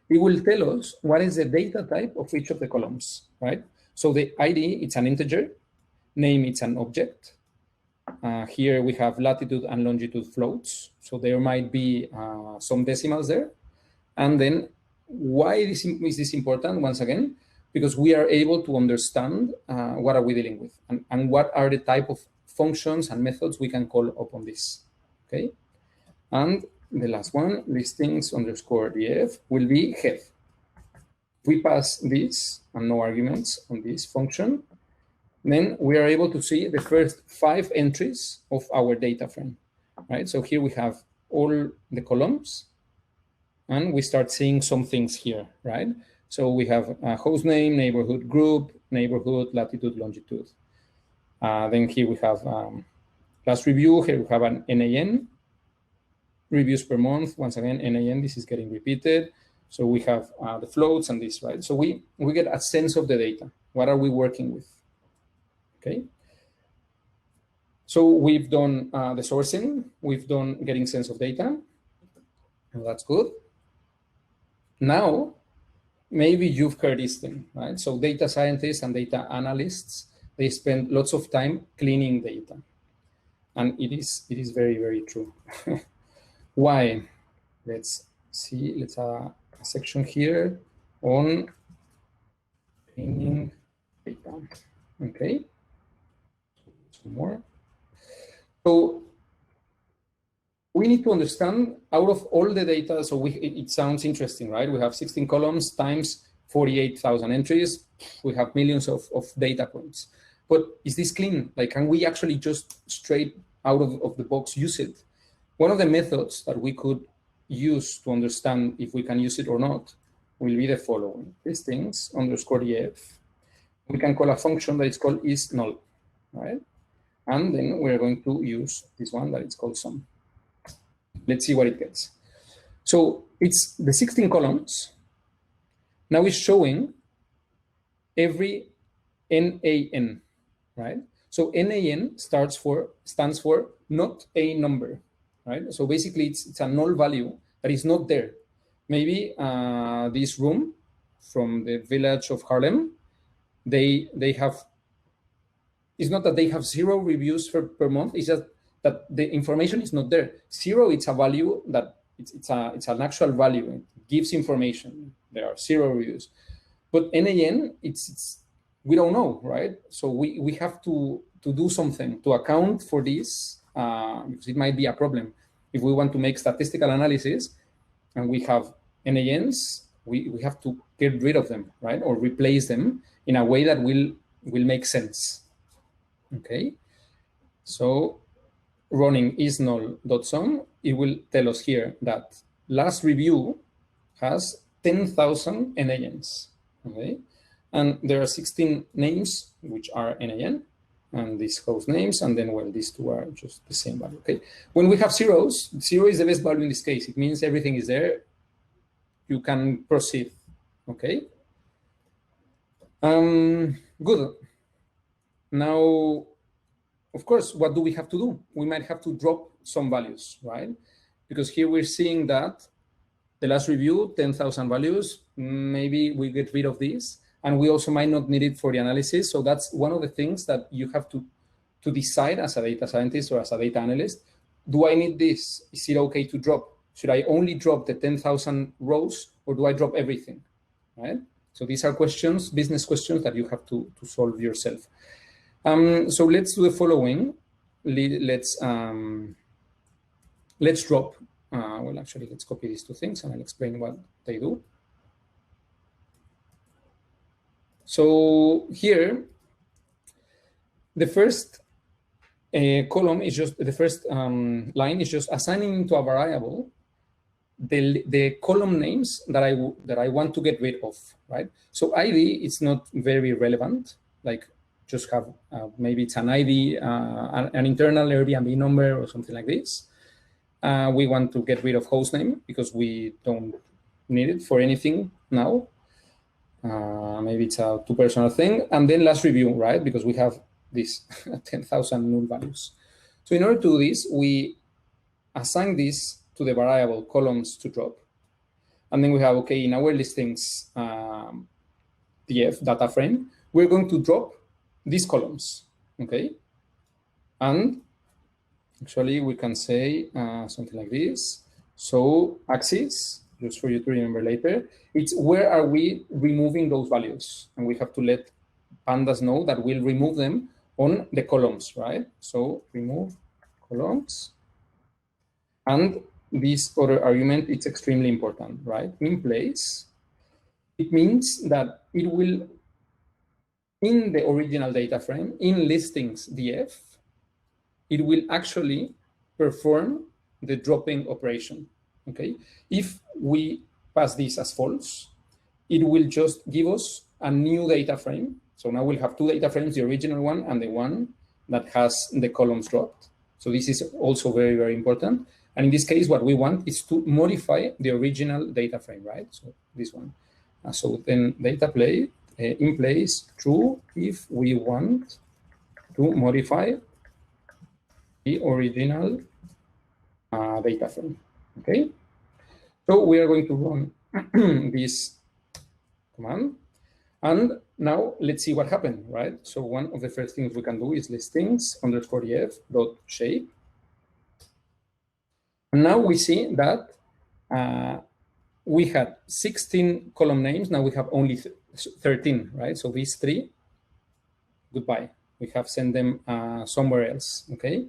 it will tell us what is the data type of each of the columns, right? So the ID, it's an integer. Name, it's an object. Here we have latitude and longitude floats. So there might be some decimals there. And then why is this important? Once again, because we are able to understand what are we dealing with and what are the type of functions and methods we can call upon this, okay? And the last one, listings underscore df, will be head. We pass this and no arguments on this function, then we are able to see the first 5 entries of our data frame, right? So here we have all the columns, and we start seeing some things here, right? So we have a host name, neighborhood group, neighborhood, latitude, longitude. Then here we have last review. Here we have an NAN, reviews per month. Once again, NAN, this is getting repeated. So we have the floats and this, right? So we get a sense of the data. What are we working with? Okay. So we've done the sourcing. We've done getting sense of data. And that's good. Now, maybe you've heard this thing, right? So data scientists and data analysts, they spend lots of time cleaning data. And it is very, very true. Why? Let's see, let's have a section here on cleaning data. Okay. Some more. So we need to understand out of all the data, so it sounds interesting, right? We have 16 columns times 48,000 entries. We have millions of data points. But is this clean? Like, can we actually just straight out of the box use it? One of the methods that we could use to understand if we can use it or not will be the following. Listings underscore df. We can call a function that is called isNull, right? And then we're going to use this one that is called sum. Let's see what it gets. So it's the 16 columns. Now it's showing every NaN, right? So NaN stands for not a number, right? So basically it's a null value that is not there. Maybe this room from the village of Harlem, they have, it's not that they have 0 reviews per month, it's just that the information is not there. 0, it's a value that it's an actual value. It gives information. There are 0 reviews. But NaN, we don't know, right? So we have to do something to account for this, because it might be a problem. If we want to make statistical analysis and we have NaNs, we have to get rid of them, right? Or replace them in a way that will make sense. Okay, so running isNull.sum, it will tell us here that last review has 10,000 NaNs, okay? And there are 16 names, which are NaN, and these host names, and then, well, these two are just the same value, okay? When we have zeros, 0 is the best value in this case. It means everything is there. You can proceed, okay? Good. Now, of course, what do we have to do? We might have to drop some values, right? Because here we're seeing that the last review, 10,000 values, maybe we get rid of this, and we also might not need it for the analysis. So that's one of the things that you have to decide as a data scientist or as a data analyst. Do I need this? Is it okay to drop? Should I only drop the 10,000 rows, or do I drop everything, right? So these are questions, business questions that you have to solve yourself. So let's do the following. Let's drop. Well, actually, let's copy these two things, and I'll explain what they do. So here, the first column is just the first line is just assigning to a variable the column names that I want to get rid of, right? So ID is not very relevant. Like, just have maybe it's an ID, an internal Airbnb number or something like this. We want to get rid of hostname because we don't need it for anything now. Maybe it's a too personal thing. And then last review, right? Because we have this 10,000 null values. So in order to do this, we assign this to the variable columns to drop. And then we have, okay, in our listings df data frame, we're going to drop these columns, okay? And actually, we can say something like this. So axis, just for you to remember later, it's where are we removing those values? And we have to let Pandas know that we'll remove them on the columns, right? So remove columns. And this other argument, it's extremely important, right? In place, it means that it will, in the original data frame, in listings df, it will actually perform the dropping operation, okay? If we pass this as false, it will just give us a new data frame. So now we'll have two data frames, the original one and the one that has the columns dropped. So this is also very, very important. And in this case, what we want is to modify the original data frame, right? So this one. So then data play in place true if we want to modify the original data frame, okay? So we are going to run this command. And now let's see what happened, right? So one of the first things we can do is listings underscore df dot shape. And now we see that we had 16 column names. Now we have only 13, right? So these three, goodbye. We have sent them somewhere else, okay?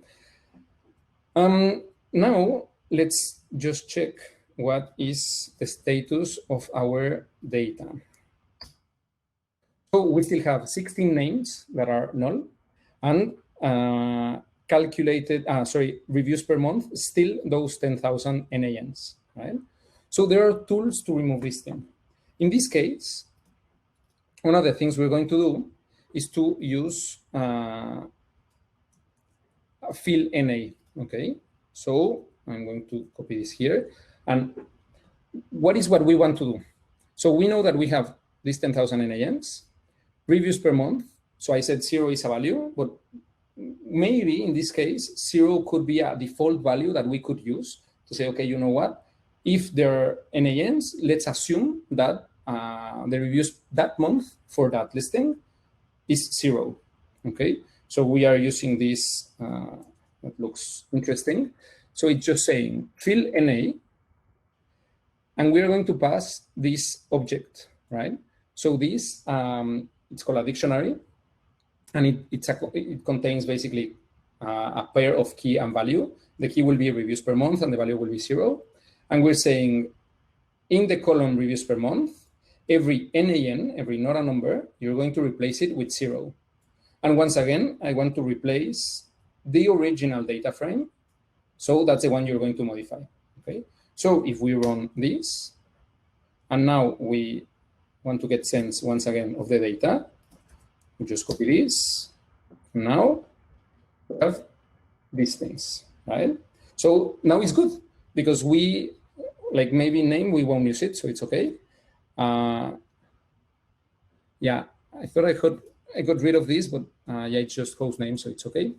Now let's just check what is the status of our data. So we still have 16 names that are null and calculated, reviews per month, still those 10,000 NANs, right? So there are tools to remove this thing. In this case, one of the things we're going to do is to use fill NA, okay? So I'm going to copy this here. And what is what we want to do? So we know that we have these 10,000 NANs, reviews per month. So I said 0 is a value, but maybe in this case, 0 could be a default value that we could use to say, okay, you know what? If there are NANs, let's assume that the reviews that month for that listing is 0, okay? So we are using this, that looks interesting. So it's just saying fill NA, and we're going to pass this object, right? So this, it's called a dictionary, and it contains basically a pair of key and value. The key will be reviews per month, and the value will be 0. And we're saying in the column reviews per month, every NAN, every not a number, you're going to replace it with 0. And once again, I want to replace the original data frame. So that's the one you're going to modify, okay? So if we run this, and now we want to get sense once again of the data, we just copy this. Now we have these things, right? So now it's good because we, like maybe name, we won't use it, so it's okay. Yeah, I thought I got rid of this, but yeah, it's just host name, so it's okay.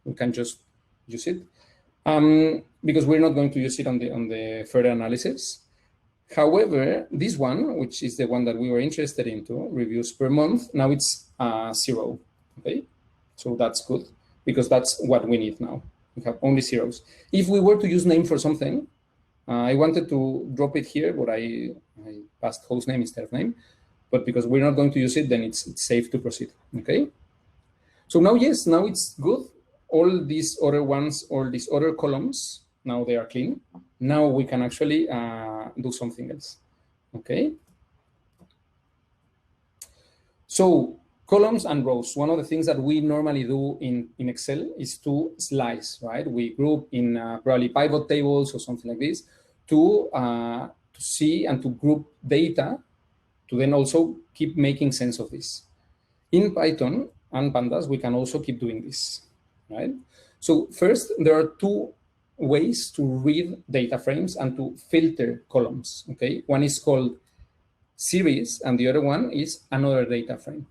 We can just use it because we're not going to use it on the further analysis. However, this one, which is the one that we were interested into, reviews per month, now it's 0, okay? So that's good because that's what we need now. We have only zeros. If we were to use name for something, I wanted to drop it here, but I passed host name instead of name. But because we're not going to use it, then it's safe to proceed, okay? So now, yes, now it's good. All these other ones, all these other columns, now they are clean. Now we can actually do something else, okay? So columns and rows, one of the things that we normally do in Excel is to slice, right? We group in probably pivot tables or something like this to see and to group data to then also keep making sense of this. In Python and Pandas, we can also keep doing this, right? So first, there are two ways to read data frames and to filter columns, okay? One is called series, and the other one is another data frame.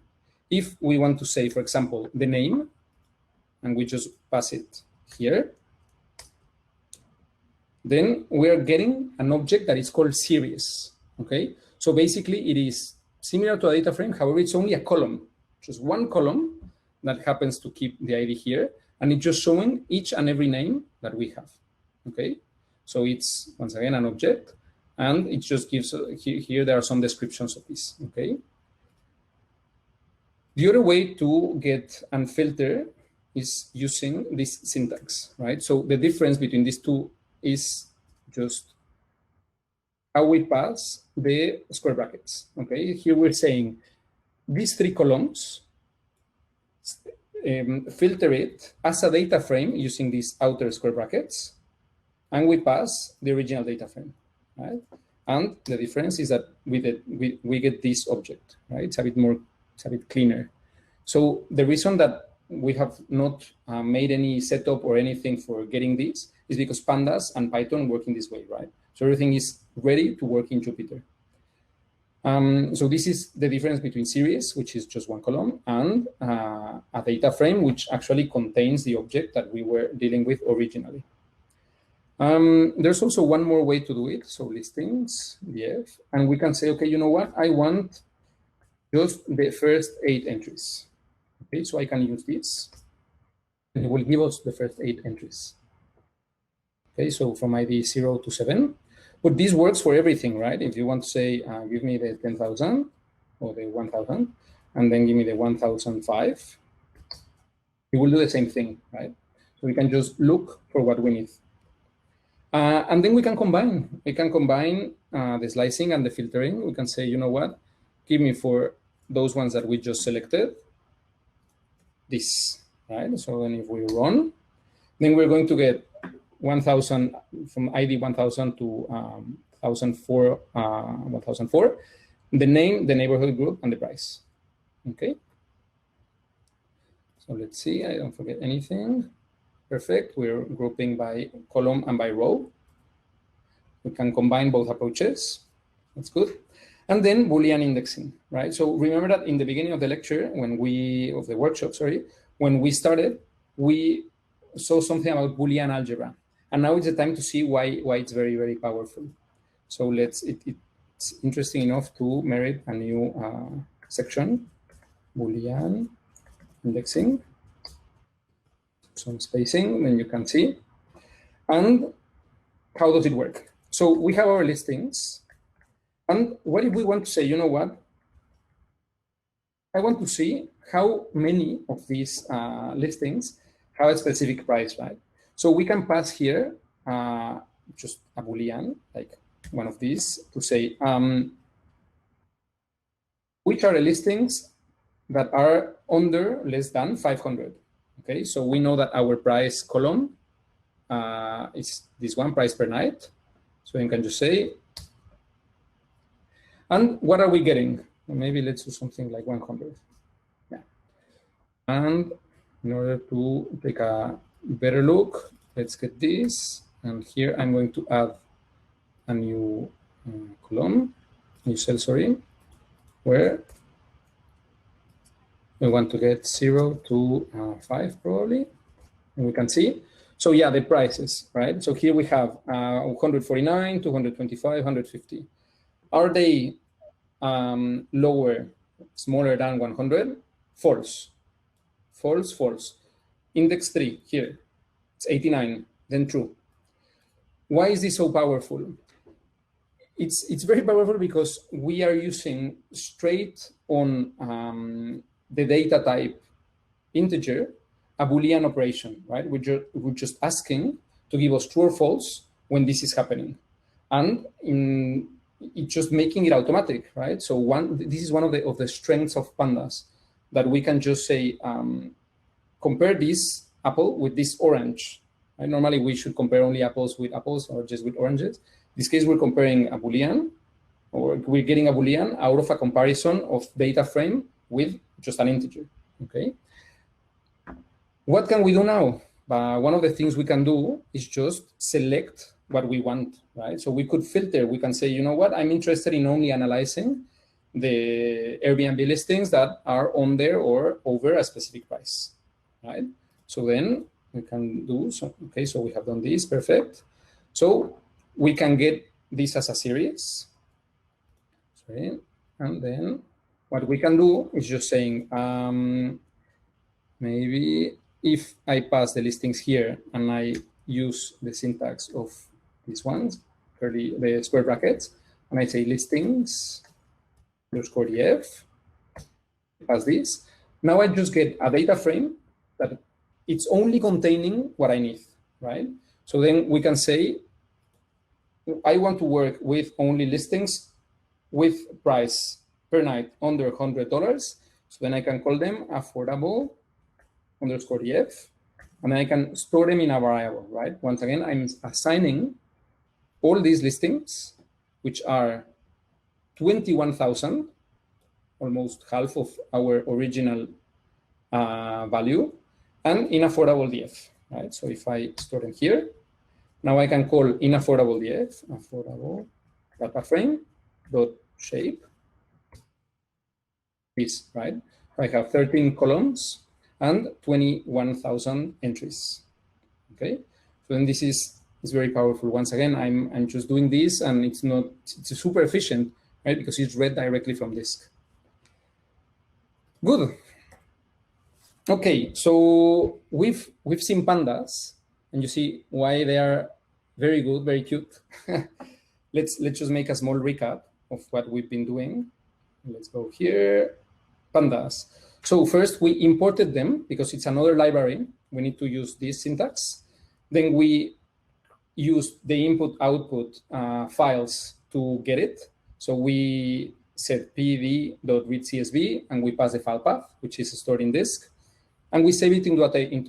If we want to say, for example, the name, and we just pass it here, then we are getting an object that is called series, okay? So basically it is similar to a data frame, however, it's only a column, just one column that happens to keep the ID here, and it's just showing each and every name that we have, okay? So it's, once again, an object, and it just gives, here there are some descriptions of this, okay? The other way to get and filter is using this syntax, right? So the difference between these two is just how we pass the square brackets, okay? Here we're saying these three columns, filter it as a data frame using these outer square brackets, and we pass the original data frame, right? And the difference is that we get this object, right? It's a bit cleaner. So the reason that we have not made any setup or anything for getting this is because Pandas and Python work in this way, right? So everything is ready to work in Jupyter. So this is the difference between series, which is just one column, and a data frame, which actually contains the object that we were dealing with originally. There's also one more way to do it. So listings, df, and we can say, okay, you know what? I want just the first 8 entries. Okay, so I can use this, and it will give us the first 8 entries. Okay, so from ID 0 to 7. But this works for everything, right? If you want to say, give me the 10,000 or the 1,000, and then give me the 1,005, it will do the same thing, right? So we can just look for what we need. And then we can combine. We can combine the slicing and the filtering. We can say, you know what? Give me for those ones that we just selected, this, right? So then if we run, then we're going to get 1,000 from ID 1,000 to 1,004, 1,004, the name, the neighborhood group, and the price. Okay. So let's see, I don't forget anything. Perfect. We're grouping by column and by row. We can combine both approaches. That's good. And then Boolean indexing, right? So remember that in the beginning of the lecture, of the workshop, sorry, when we started, we saw something about Boolean algebra. And now it's the time to see why it's very, very powerful. So it's interesting enough to merit a new section, Boolean indexing. Some spacing, then you can see. And how does it work? So we have our listings. And what if we want to say, you know what? I want to see how many of these listings have a specific price, right? So we can pass here just a Boolean, like one of these, to say, which are the listings that are under less than 500? Okay, so we know that our price column is this one, price per night. So you can just say, and what are we getting? Maybe let's do something like 100. Yeah. And in order to take a better look, let's get this. And here I'm going to add a new column, new cell, sorry, where we want to get 0 to 5 probably. And we can see. So yeah, the prices, right? So here we have 149, 225, 150. Are they lower, smaller than 100? False. False, false. Index 3 here, it's 89, then true. Why is this so powerful? It's very powerful because we are using straight on the data type integer, a Boolean operation, right? We're just asking to give us true or false when this is happening. And it's just making it automatic, right? So this is one of the strengths of Pandas, that we can just say, compare this apple with this orange. Right? Normally we should compare only apples with apples or just with oranges. In this case, we're comparing a Boolean, or we're getting a Boolean out of a comparison of data frame with just an integer, okay? What can we do now? One of the things we can do is just select what we want, right? So we could filter. We can say, you know what? I'm interested in only analyzing the Airbnb listings that are on there or over a specific price, right? So then we can do so. Okay, so we have done this, perfect. So we can get this as a series. Sorry. And then what we can do is just saying, maybe if I pass the listings here and I use the syntax of these ones, curly, the square brackets, and I say listings underscore df, pass this. Now I just get a data frame that it's only containing what I need, right? So then we can say, I want to work with only listings with price per night under $100. So then I can call them affordable underscore df, and then I can store them in a variable, right? Once again, I'm assigning all these listings, which are 21,000, almost half of our original value, and in affordable df, right? So if I store them here, now I can call in affordable df, affordable data frame dot shape, this, right? I have 13 columns and 21,000 entries. Okay, so then this is very powerful. Once again, I'm just doing this, and it's super efficient, right? Because it's read directly from disk. Good. Okay, so we've seen pandas, and you see why they are very good, very cute. Let's just make a small recap of what we've been doing. Let's go here, pandas. So first we imported them because it's another library. We need to use this syntax. Then we used the input-output files to get it. So we said pd.read csv, and we pass the file path, which is stored in disk, and we save it into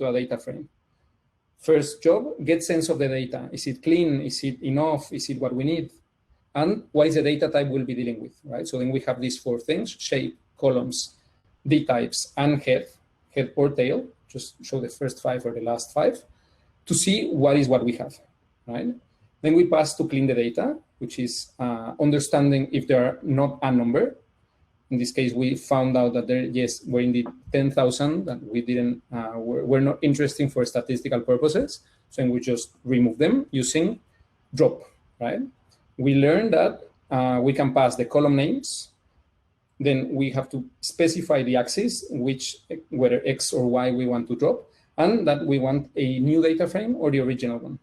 a data frame. First job, get sense of the data. Is it clean? Is it enough? Is it what we need? And what is the data type we'll be dealing with, right? So then we have these 4 things: shape, columns, D types, and head or tail. Just show the first 5 or the last 5 to see what we have, right? Then we pass to clean the data, which is understanding if there are not a number. In this case, we found out that there, yes, were indeed 10,000 that we didn't, were not interesting for statistical purposes. So we just remove them using drop, right? We learned that we can pass the column names. Then we have to specify the axis, whether X or Y we want to drop, and that we want a new data frame or the original one.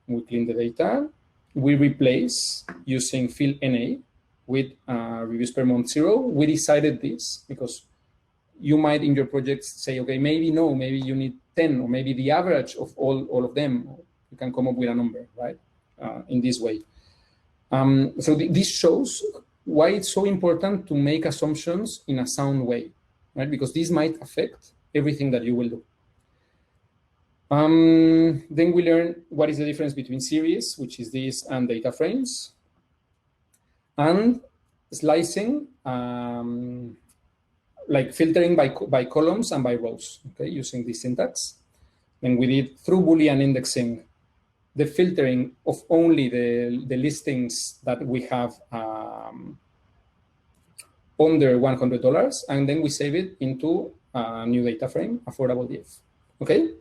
We clean the data. We replace using field NA with reviews per month 0. We decided this because you might in your projects say, okay, maybe no, maybe you need 10, or maybe the average of all of them. You can come up with a number, right? In this way. So this shows why it's so important to make assumptions in a sound way, right? Because this might affect everything that you will do. Then we learn what is the difference between series, which is this, and data frames, and slicing, like filtering by columns and by rows, okay, using this syntax. Then we did, through Boolean indexing, the filtering of only the listings that we have under $100, and then we save it into a new data frame, affordable df. Okay,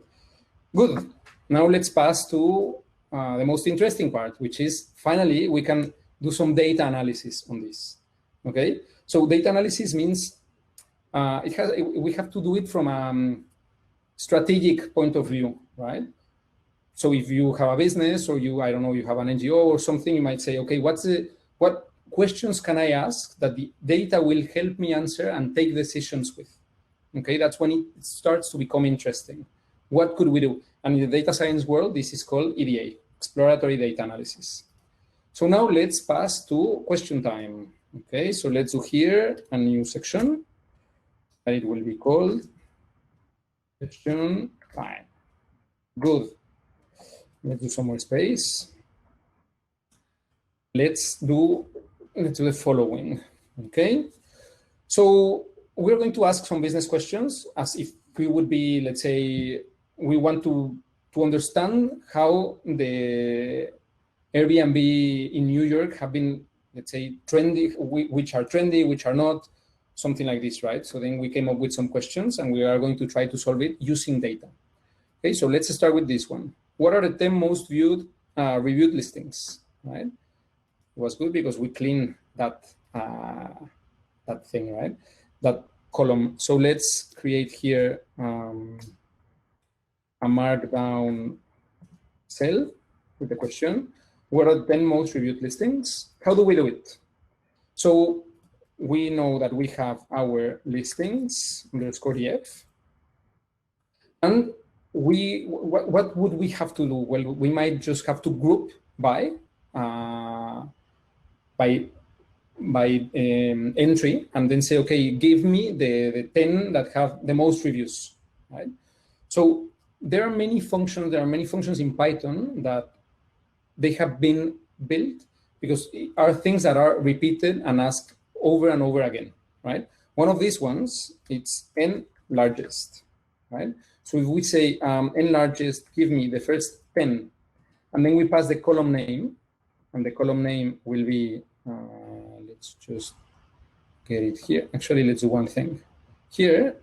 good. Now let's pass to the most interesting part, which is finally we can do some data analysis on this. Okay, so data analysis means we have to do it from a strategic point of view, right? So if you have a business, or you have an NGO or something, you might say, okay, what questions can I ask that the data will help me answer and take decisions with? Okay, that's when it starts to become interesting. What could we do? And in the data science world, this is called EDA, exploratory data analysis. So now let's pass to question time. Okay, so let's do here a new section. And it will be called question time. Good. Let's do some more space. Let's do the following. Okay, so we're going to ask some business questions as if we would be, let's say, we want to understand how the Airbnb in New York have been, let's say, trendy, which are trendy, which are not, something like this, right? So then we came up with some questions, and we are going to try to solve it using data. Okay, so let's start with this one. What are the 10 most viewed reviewed listings, right? It was good because we cleaned that that thing, right? That column. So let's create here a markdown cell with the question, what are the 10 most reviewed listings? How do we do it? So we know that we have our listings _df. And what would we have to do? Well, we might just have to group by entry, and then say, okay, give me the 10 that have the most reviews, right? So there are many functions in Python that they have been built because are things that are repeated and asked over and over again, right? One of these ones, it's n largest, right? So if we say n largest, give me the first 10, and then we pass the column name, and the column name will be, let's just get it here. Actually, let's do one thing. Here,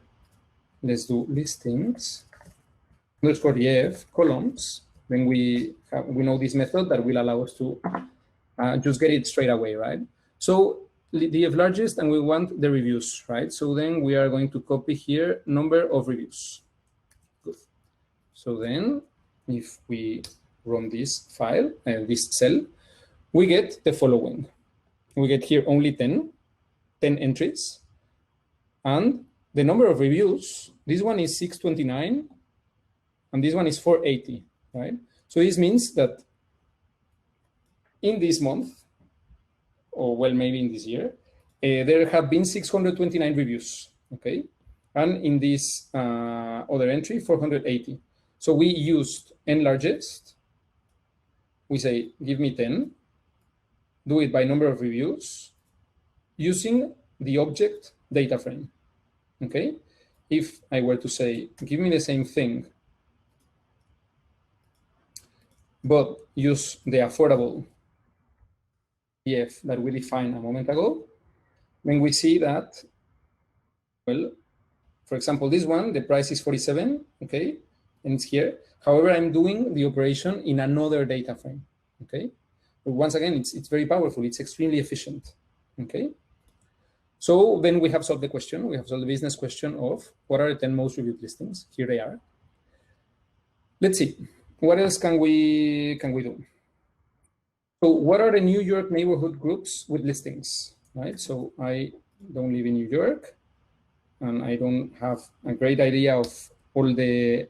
let's do listings _df columns. Then we know this method that will allow us to just get it straight away, right? So df largest, and we want the reviews, right? So then we are going to copy here number of reviews. Good. So then if we run this file, this cell, we get the following. We get here only 10 entries. And the number of reviews, this one is 629, and this one is 480, right? So this means that in this month, or well, maybe in this year, there have been 629 reviews, okay? And in this other entry, 480. So we used n largest. We say, give me 10. Do it by number of reviews using the object data frame, okay? If I were to say, give me the same thing, but use the affordable df that we defined a moment ago, then we see that, well, for example, this one, the price is 47, okay, and it's here. However, I'm doing the operation in another data frame, okay? But once again, it's very powerful. It's extremely efficient, okay? So then we have solved the question. We have solved the business question of what are the 10 most reviewed listings? Here they are. Let's see. What else can we do? So what are the New York neighborhood groups with listings, right? So I don't live in New York, and I don't have a great idea of all the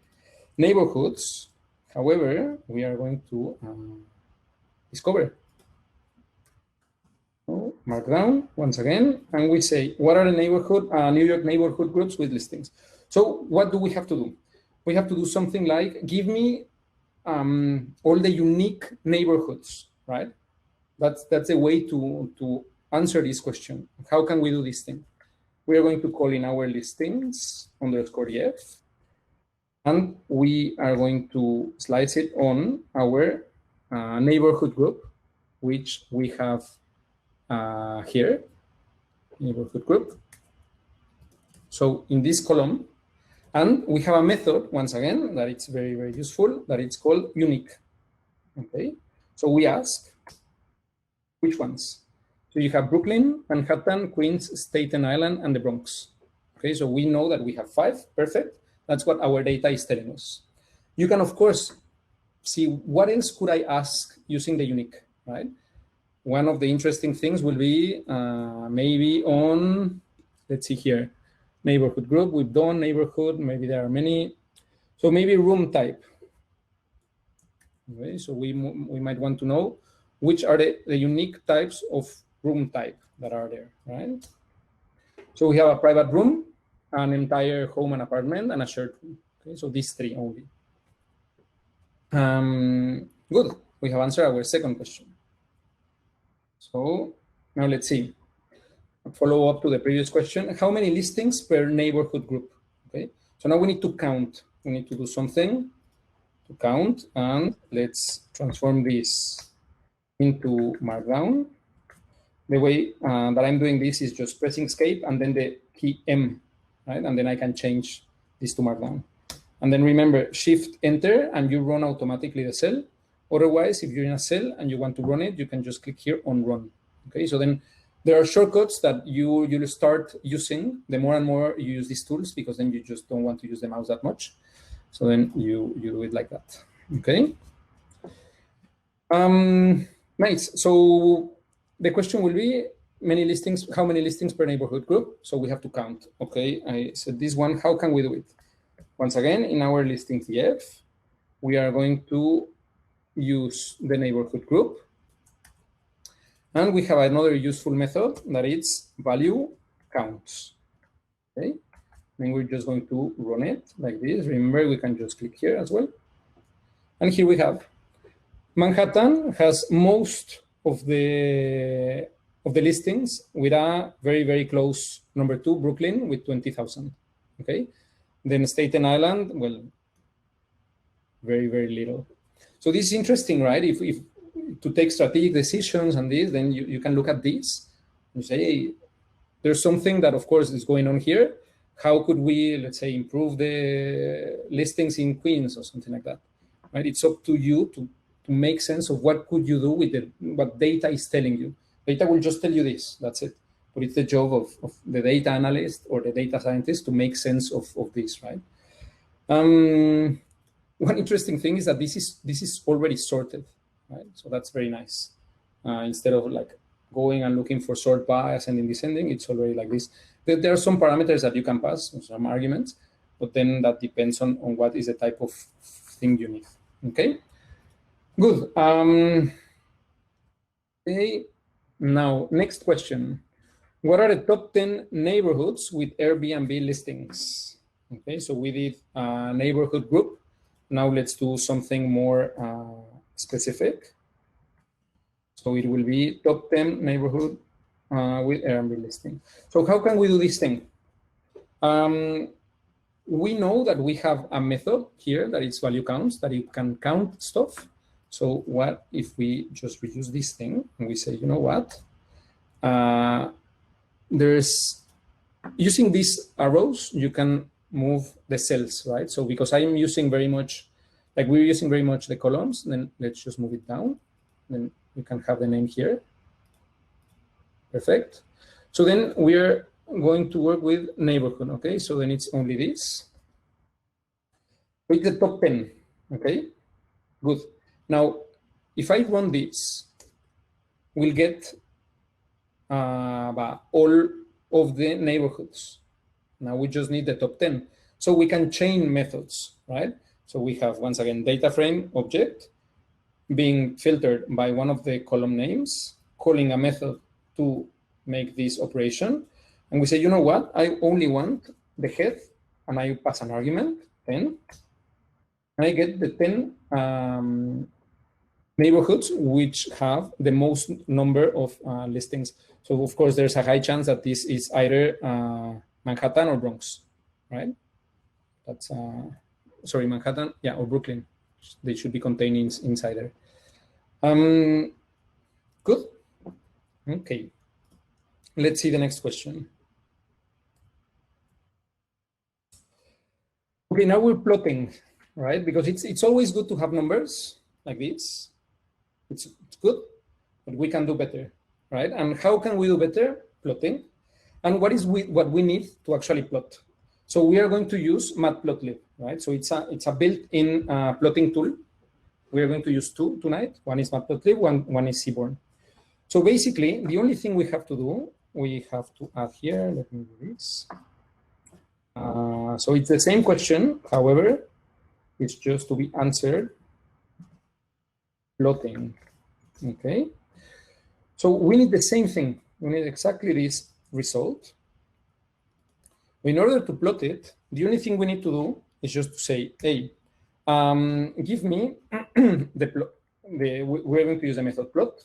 neighborhoods. However, we are going to discover. So markdown once again, and we say, what are the New York neighborhood groups with listings? So what do we have to do? We have to do something like, give me all the unique neighborhoods, right? That's a way to answer this question. How can we do this thing? We are going to call in our listings _df, and we are going to slice it on our neighborhood group, which we have here, neighborhood group. So in this column, and we have a method, once again, that it's very, very useful, that it's called unique, okay? So we ask, which ones? So you have Brooklyn, Manhattan, Queens, Staten Island, and the Bronx. Okay, so we know that we have 5, perfect. That's what our data is telling us. You can, of course, see what else could I ask using the unique, right? One of the interesting things will be maybe on, let's see here, neighborhood group, we've done neighborhood, maybe there are many. So maybe room type. Okay, so we might want to know which are the unique types of room type that are there, right? So we have a private room, an entire home and apartment, and a shared room. Okay, so these 3 only. Good, we have answered our second question. So now let's see. Follow up to the previous question. How many listings per neighborhood group? Okay, so now we need to count. We need to do something to count, and let's transform this into Markdown. The way that I'm doing this is just pressing escape and then the key M, right? And then I can change this to Markdown. And then remember, Shift Enter, and you run automatically the cell, Otherwise, if you're in a cell and you want to run it, you can just click here on run. Okay, so then there are shortcuts that you'll start using the more and more you use these tools, because then you just don't want to use the mouse that much. So then you do it like that. Okay. Nice. So the question will be how many listings per neighborhood group? So we have to count. Okay, I said this one. How can we do it? Once again, in our listings df, we are going to use the neighborhood group. And we have another useful method that is value counts. Okay, and we're just going to run it like this. Remember, we can just click here as well. And here we have Manhattan has most of the listings with a very, very close number 2, Brooklyn, with 20,000. Okay, then Staten Island, well, very, very little. So this is interesting, right? If to take strategic decisions and this, then you can look at this and say, hey, there's something that, of course, is going on here. How could we, let's say, improve the listings in Queens or something like that? Right? It's up to you to make sense of what could you do with what data is telling you. Data will just tell you this, that's it. But it's the job of the data analyst or the data scientist to make sense of this, right? One interesting thing is that this is already sorted, right? So that's very nice. Instead of like going and looking for sort by, ascending, descending, it's already like this. There are some parameters that you can pass, some arguments, but then that depends on what is the type of thing you need. Okay, good. Okay, now next question. What are the top 10 neighborhoods with Airbnb listings? Okay, so we did a neighborhood group. Now let's do something more specific. So it will be top 10 neighborhood with Airbnb listing. So how can we do this thing? We know that we have a method here that is value counts, that you can count stuff. So what if we just reuse this thing and we say, you know what? There's using these arrows, you can move the cells, right? So because I'm using very much, like we're using very much the columns, then let's just move it down. Then you can have the name here. Perfect. So then we're going to work with neighborhood, okay? So then it's only this. With the top 10, okay? Good. Now, if I run this, we'll get all of the neighborhoods. Now we just need the top 10. So we can chain methods, right? So we have, once again, data frame object being filtered by one of the column names, calling a method to make this operation. And we say, you know what? I only want the head, and I pass an argument, 10. And I get the 10 neighborhoods which have the most number of listings. So of course, there's a high chance that this is either Manhattan or Bronx, right? That's, sorry, Manhattan, yeah, or Brooklyn. They should be contained inside there. Good. Okay. Let's see the next question. Okay, now we're plotting, right? Because it's always good to have numbers like this. It's good, but we can do better, right? And how can we do better? Plotting. And what we need to actually plot? So we are going to use Matplotlib, right? So it's a built-in plotting tool. We are going to use two tonight. One is Matplotlib, one is Seaborn. So basically, the only thing we have to do, we have to add here. Let me do this. So it's the same question. However, it's just to be answered. Plotting. Okay. So we need the same thing. We need exactly this result. In order to plot it, the only thing we need to do is just to say, hey, give me the plot. We're going to use the method plot,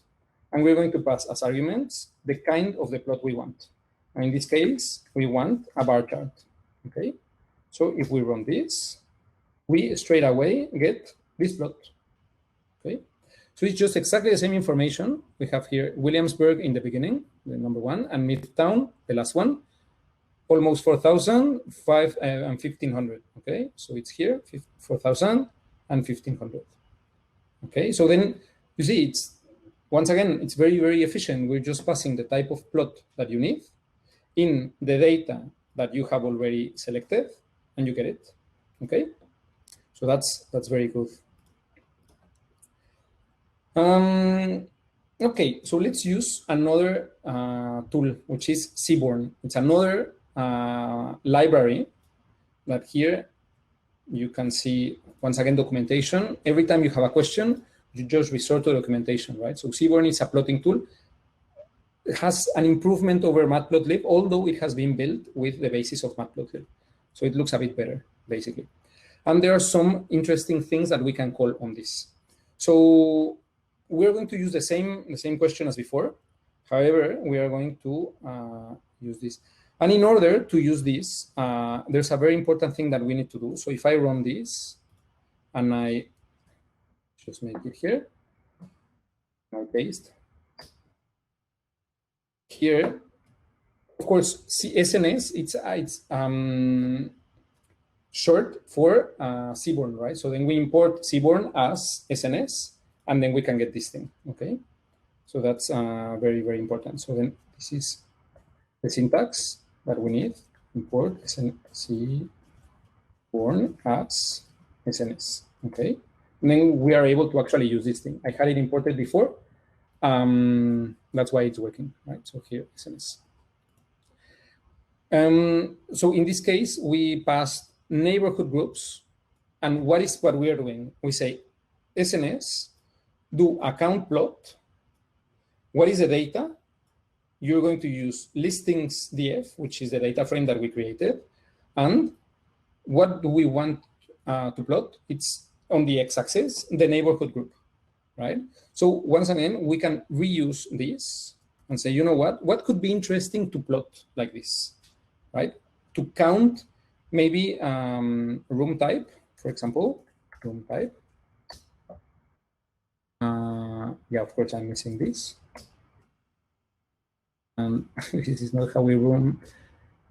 and we're going to pass as arguments the kind of the plot we want. And in this case, we want a bar chart. Okay. So if we run this, we straight away get this plot. Okay. So it's just exactly the same information. We have here Williamsburg in the beginning, the number 1, and Midtown, the last one, almost 4,000, 5 and 1,500. Okay, so it's here 4,000 and 1,500. Okay, so then you see once again, it's very, very efficient. We're just passing the type of plot that you need in the data that you have already selected, and you get it. Okay, so that's very good. Okay, so let's use another tool, which is Seaborn. It's another library that here you can see, once again, documentation. Every time you have a question, you just resort to documentation, right? So Seaborn is a plotting tool. It has an improvement over Matplotlib, although it has been built with the basis of Matplotlib. So it looks a bit better, basically. And there are some interesting things that we can call on this. So we're going to use the same question as before. However, we are going to use this. And in order to use this, there's a very important thing that we need to do. So if I run this, and I just make it here, I paste. Here, of course, SNS, it's short for Cborn, right? So then we import Cborn as SNS, and then we can get this thing, okay? So that's very, very important. So then this is the syntax that we need, import Cborn as SNS, okay? And then we are able to actually use this thing. I had it imported before. That's why it's working, right? So here, SNS. So in this case, we pass neighborhood groups. And what we are doing? We say SNS, do a count plot. What is the data? You're going to use listings df, which is the data frame that we created. And what do we want to plot? It's on the x-axis, the neighborhood group, right? So once again, we can reuse this and say, you know what could be interesting to plot like this, right? To count maybe room type, for example, room type. Yeah, of course, I'm missing this. This is not how we room.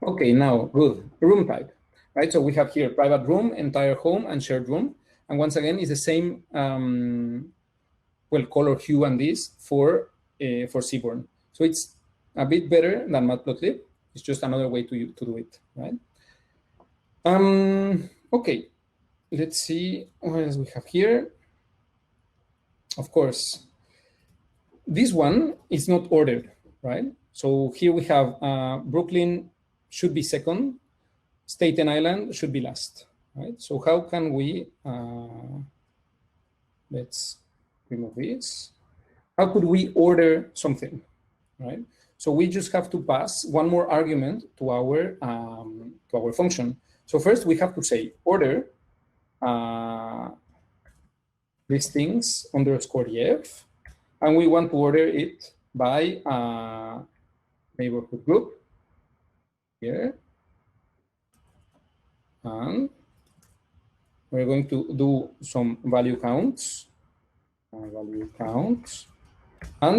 Okay, now, good. Room type, right? So we have here private room, entire home, and shared room. And once again, it's the same, well, color hue and this for Cborn. So it's a bit better than Matplotlib. It's just another way to do it, right? Okay, let's see what else we have here. Of course, this one is not ordered, right? So here we have Brooklyn should be second, Staten Island should be last, right? So how can we, let's remove this. How could we order something, right? So we just have to pass one more argument to our function. So first we have to say order listings underscore df, and we want to order it by neighborhood group here, and we're going to do some value counts, and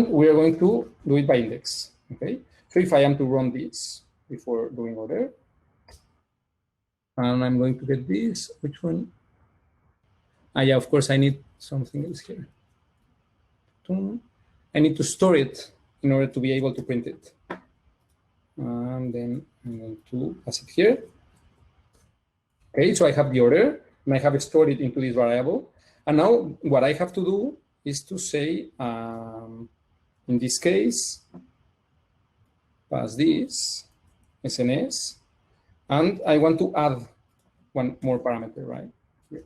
we are going to do it by index. Okay, so if I am to run this before doing order, and I'm going to get this, which one? Yeah, of course, I need something else here. I need to store it in order to be able to print it. And then I'm going to pass it here. Okay, so I have the order, and I have stored it into this variable. And now what I have to do is to say, in this case, pass this, SNS, and I want to add one more parameter, right?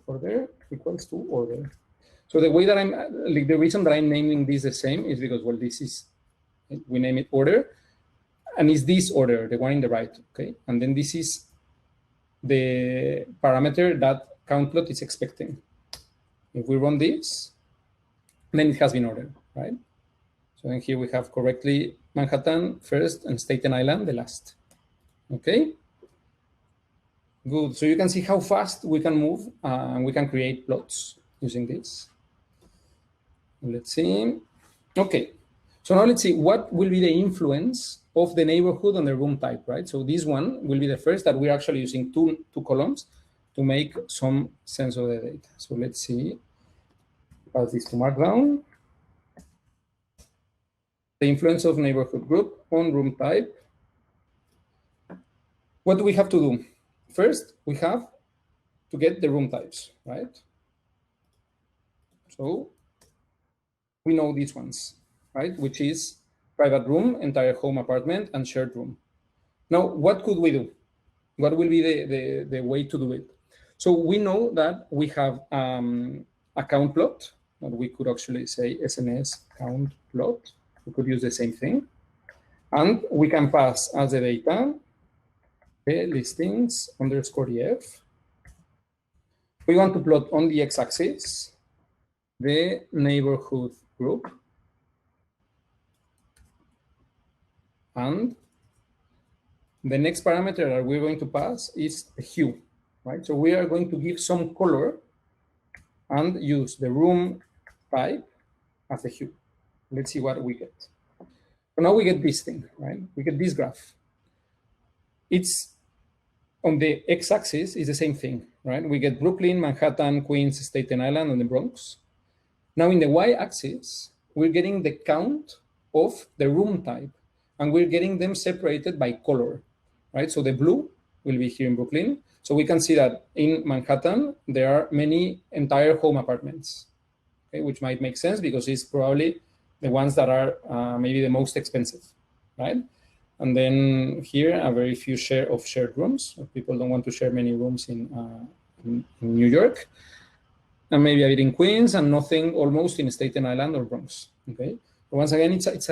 Order equals to order. So the way that the reason that I'm naming this the same is because, well, this is, we name it order, and it's this order, the one in the right, okay? And then this is the parameter that countplot is expecting. If we run this, then it has been ordered, right? So then here we have correctly Manhattan first and Staten Island the last, okay? Good, so you can see how fast we can move and we can create plots using this. Let's see. Okay, so now let's see what will be the influence of the neighborhood on the room type, right? So this one will be the first that we're actually using two columns to make some sense of the data. So let's see. pass this to Markdown. The influence of neighborhood group on room type. What do we have to do? First, we have to get the room types, right? So we know these ones, right? Which is private room, entire home apartment, and shared room. Now, what could we do? What will be the way to do it? So we know that we have a count plot, that we could actually say SNS count plot. We could use the same thing. And we can pass as the data the listings underscore EF. We want to plot on the x-axis the neighborhood group. And the next parameter that we're going to pass is the hue, right? So we are going to give some color and use the room type as the hue. Let's see what we get. So now we get this thing, right? We get this graph. It's on the x-axis is the same thing, right? We get Brooklyn, Manhattan, Queens, Staten Island, and the Bronx. Now in the y-axis, we're getting the count of the room type, and we're getting them separated by color, right? So the blue will be here in Brooklyn. So we can see that in Manhattan, there are many entire home apartments, okay, which might make sense because it's probably the ones that are maybe the most expensive, right? And then here, a very few share of shared rooms. People don't want to share many rooms in New York. And maybe a bit in Queens, and nothing almost in Staten Island or Bronx, okay? But once again, it's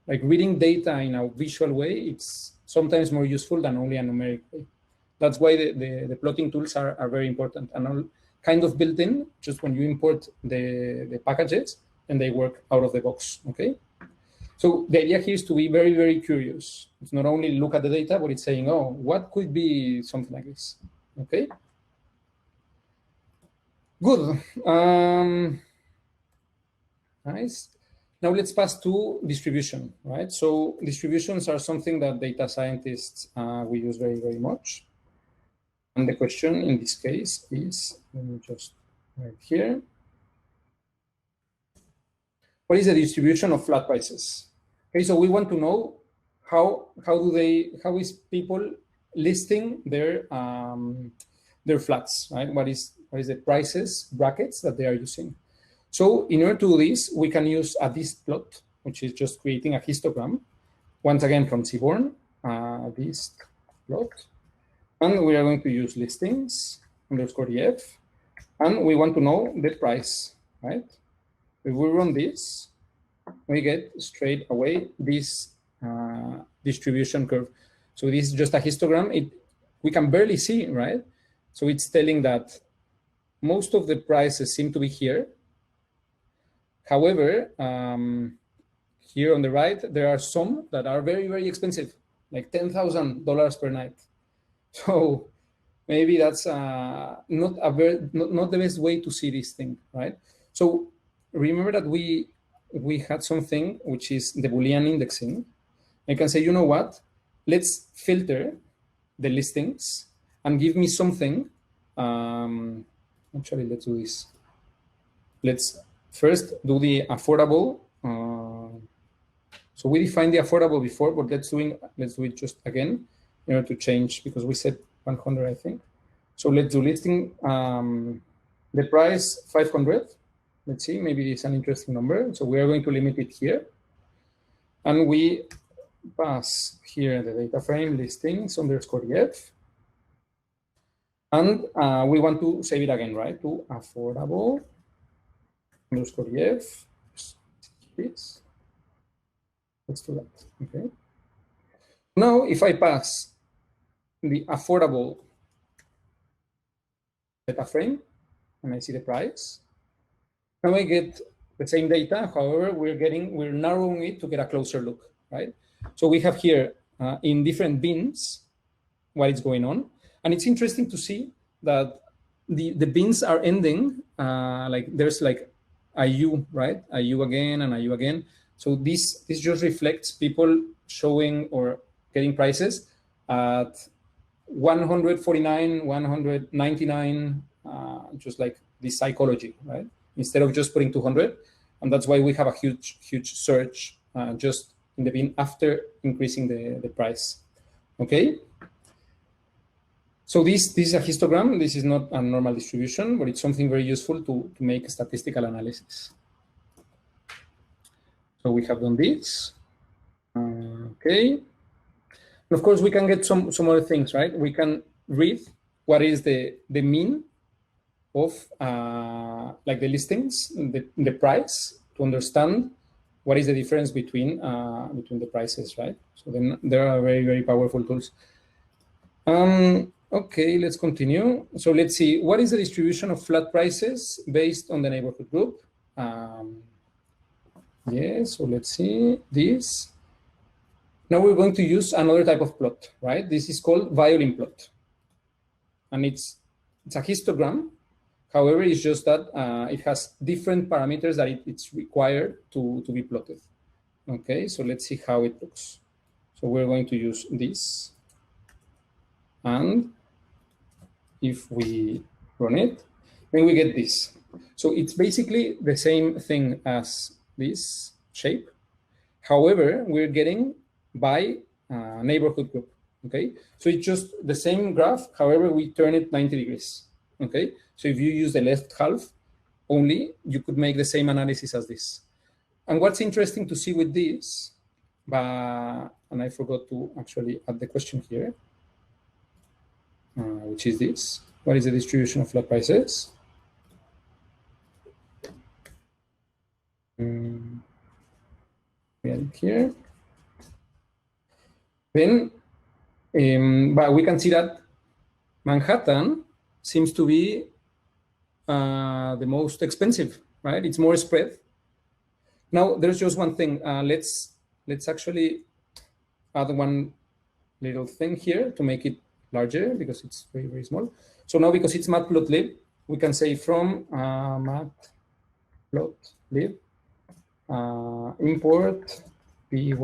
like reading data in a visual way, it's sometimes more useful than only a numeric way. That's why the plotting tools are very important and all kind of built in just when you import the packages and they work out of the box, okay? So the idea here is to be very, very curious. It's not only look at the data, but it's saying, oh, what could be something like this, okay? Good, nice. Now let's pass to distribution, right? So distributions are something that data scientists we use very, very much. And the question in this case is, let me just right here. What is the distribution of flat prices? Okay, so we want to know how is people listing their flats, right? What is the prices brackets that they are using? So in order to do this, we can use a dist plot, which is just creating a histogram. Once again from Cborn, dist plot. And we are going to use listings underscore EF. And we want to know the price, right? If we run this, we get straight away this distribution curve. So this is just a histogram. We can barely see, right? So it's telling that most of the prices seem to be here. However, here on the right, there are some that are very, very expensive, like $10,000 per night. So maybe that's not the best way to see this thing, right? So remember that we had something which is the Boolean indexing. I can say, you know what? Let's filter the listings and give me something. Actually, let's do this. Let's first do the affordable. So we defined the affordable before, but let's do it just again in order to change, because we said 100, I think. So let's do listing, the price 500. Let's see, maybe it's an interesting number. So we are going to limit it here. And we pass here the data frame listings underscore EF. And we want to save it again, right? To affordable underscore EF. This. Let's do that, okay? Now, if I pass the affordable data frame and I see the price, now I get the same data. However, we're narrowing it to get a closer look, right? So we have here in different bins what is going on. And it's interesting to see that the bins are ending, like there's like a U, right? A U again and a U again. So this just reflects people showing or getting prices at 149, 199, just like this psychology, right? instead of just putting 200. And that's why we have a huge surge just in the bin after increasing the price. Okay. So this is a histogram. This is not a normal distribution, but it's something very useful to make statistical analysis. So we have done this. Okay. And of course, we can get some other things, right? We can read what is the mean of like the listings, the price, to understand what is the difference between the prices, right? So then there are very powerful tools. Okay, let's continue. So let's see, what is the distribution of flat prices based on the neighborhood group? Yes, so let's see this. Now we're going to use another type of plot, right? This is called Violin Plot. And it's a histogram. However, it's just that it has different parameters that it's required to be plotted. Okay, so let's see how it looks. So we're going to use this. And if we run it, then we get this. So it's basically the same thing as this shape. However, we're getting by neighborhood group. Okay, so it's just the same graph. However, we turn it 90 degrees. Okay, so if you use the left half only, you could make the same analysis as this. And what's interesting to see with this, and I forgot to actually add the question here, which is this. What is the distribution of flat prices? Here. Then, but we can see that Manhattan seems to be the most expensive, right? It's more spread. Now, there's just one thing. Let's actually add one little thing here to make it larger because it's very small. So now, because it's Matplotlib, we can say from Matplotlib import py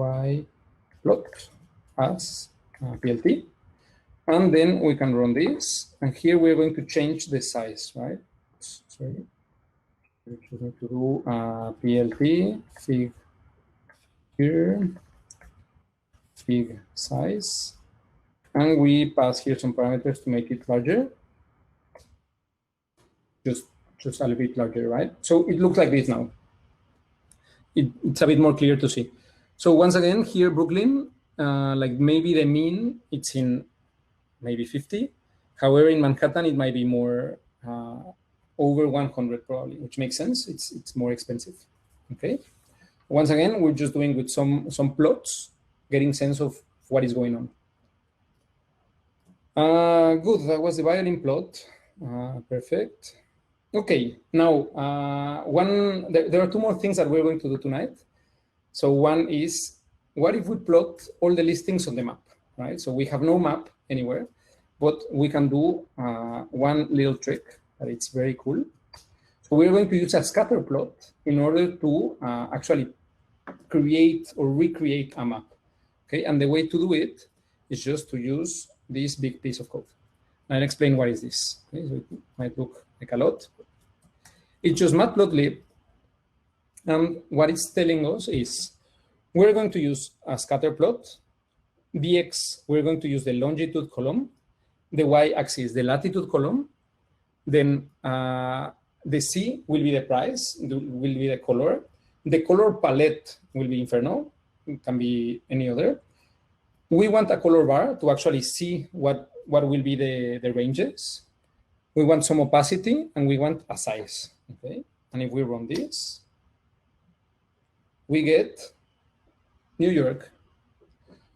plot as plt. And then we can run this. And here we're going to change the size, right? Sorry. We're just going to do plt fig size. And we pass here some parameters to make it larger. Just a little bit larger, right? So it looks like this now. It's a bit more clear to see. So once again, here, Brooklyn, like maybe the mean, it's in maybe 50. However, in Manhattan, it might be more over 100 probably, which makes sense. It's more expensive. Okay. Once again, we're just doing with some plots, getting sense of what is going on. Good. That was the Violin Plot. Perfect. Okay. Now, there are two more things that we're going to do tonight. So one is, what if we plot all the listings on the map, right? So we have no map anywhere, but we can do one little trick that it's very cool. So we're going to use a scatter plot in order to actually create or recreate a map. Okay, and the way to do it is just to use this big piece of code. I'll explain what is this. Okay, so it might look like a lot. It's just Matplotlib. And what it's telling us is we're going to use a scatter plot. The X, we're going to use the longitude column. The Y-axis, the latitude column. Then the C will be the price, will be the color. The color palette will be Inferno. It can be any other. We want a color bar to actually see what will be the ranges. We want some opacity, and we want a size. Okay, and if we run this, we get New York.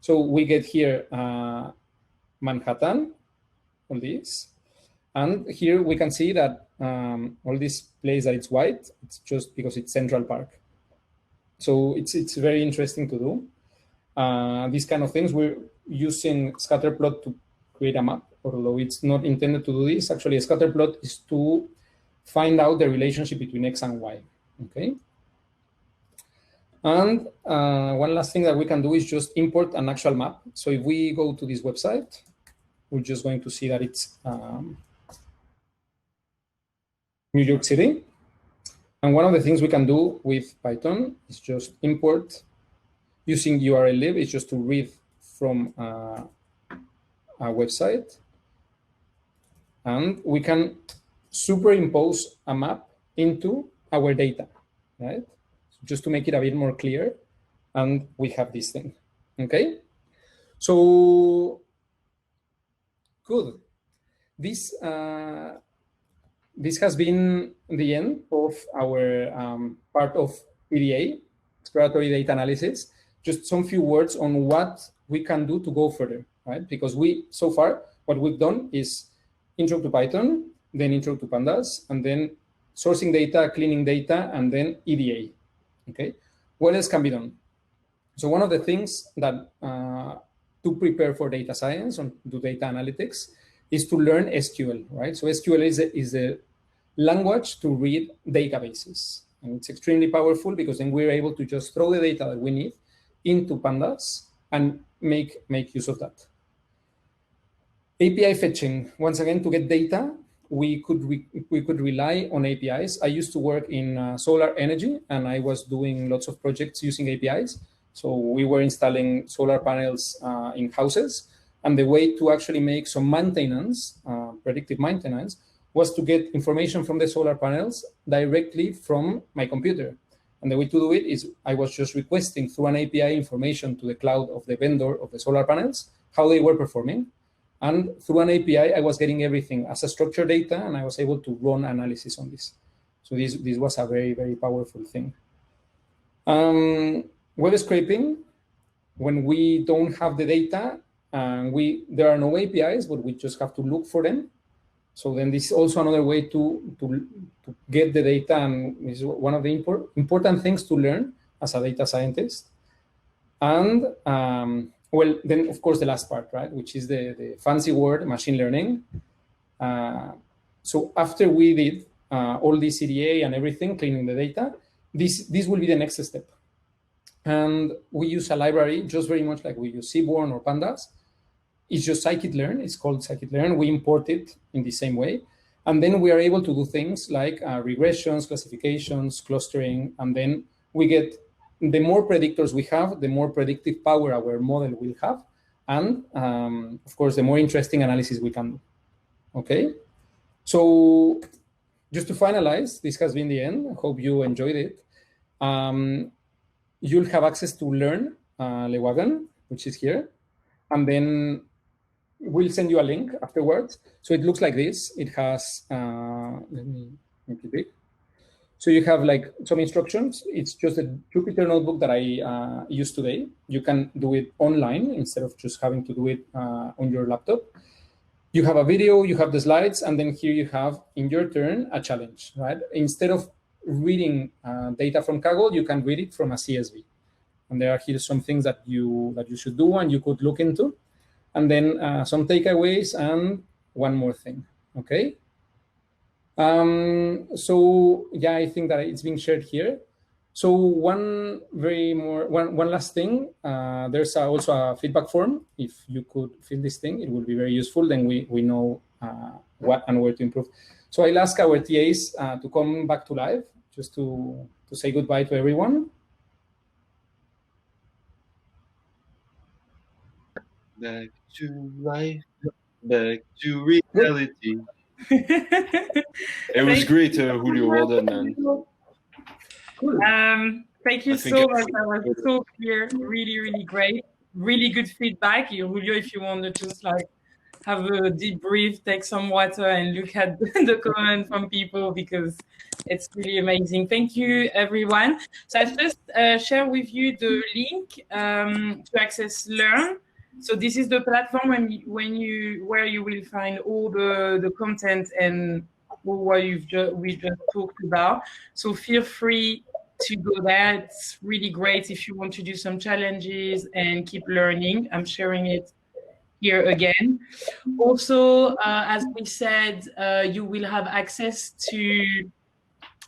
So we get here Manhattan, all this. And here we can see that all this place that it's white, it's just because it's Central Park. So it's very interesting to do. These kind of things, we're using scatterplot to create a map, although it's not intended to do this. Actually, a scatterplot is to find out the relationship between X and Y, okay? And one last thing that we can do is just import an actual map. So if we go to this website, we're just going to see that it's New York City. And one of the things we can do with Python is just import using URL-lib. It's just to read from a website. And we can superimpose a map into our data, right? Just to make it a bit more clear. And we have this thing, okay? So, good. This has been the end of our part of EDA, exploratory data analysis. Just some few words on what we can do to go further, right? Because so far, what we've done is intro to Python, then intro to Pandas, and then sourcing data, cleaning data, and then EDA, okay? What else can be done? So one of the things that to prepare for data science or do data analytics is to learn SQL, right? So SQL is a language to read databases. And it's extremely powerful because then we're able to just throw the data that we need into Pandas and make use of that. API fetching, once again, to get data, we could rely on APIs. I used to work in solar energy, and I was doing lots of projects using APIs. So we were installing solar panels in houses. And the way to actually make some maintenance, predictive maintenance, was to get information from the solar panels directly from my computer. And the way to do it is I was just requesting through an API information to the cloud of the vendor of the solar panels, how they were performing. And through an API, I was getting everything as a structured data, and I was able to run analysis on this. So this was a very, very powerful thing. Web scraping, when we don't have the data, there are no APIs, but we just have to look for them. So then this is also another way to get the data, and this is one of the important things to learn as a data scientist. And well, then of course the last part, right, which is the fancy word, machine learning. So after we did all this CDA and everything, cleaning the data, this will be the next step. And we use a library just very much like we use Seaborn or Pandas. It's just scikit-learn. It's called scikit-learn. We import it in the same way. And then we are able to do things like regressions, classifications, clustering. And then we get, the more predictors we have, the more predictive power our model will have. And of course, the more interesting analysis we can do. Okay? So just to finalize, this has been the end. I hope you enjoyed it. You'll have access to Learn Lewagon, which is here. And then we'll send you a link afterwards. So it looks like this. It has, let me make it big. So you have like some instructions. It's just a Jupyter notebook that I used today. You can do it online instead of just having to do it on your laptop. You have a video, you have the slides, and then here you have, in your turn, a challenge, right? Instead of reading data from Kaggle, you can read it from a CSV. And there are here some things that you should do and you could look into. And then some takeaways and one more thing, okay? So yeah, I think that it's being shared here. So one last thing, there's also a feedback form. If you could fill this thing, it would be very useful. Then we know what and where to improve. So I'll ask our TAs to come back to live, just to say goodbye to everyone. Back to life, back to reality. It was great, Julio. Well done, man. Thank you so much. That was so clear. Really, really great. Really good feedback. Julio, if you want to just like have a deep breath, take some water, and look at the comments from people, because it's really amazing. Thank you, everyone. So I've just shared with you the link to access Learn. So this is the platform where you will find all the content and what we just talked about. So feel free to go there. It's really great if you want to do some challenges and keep learning. I'm sharing it here again. Also, as we said, you will have access to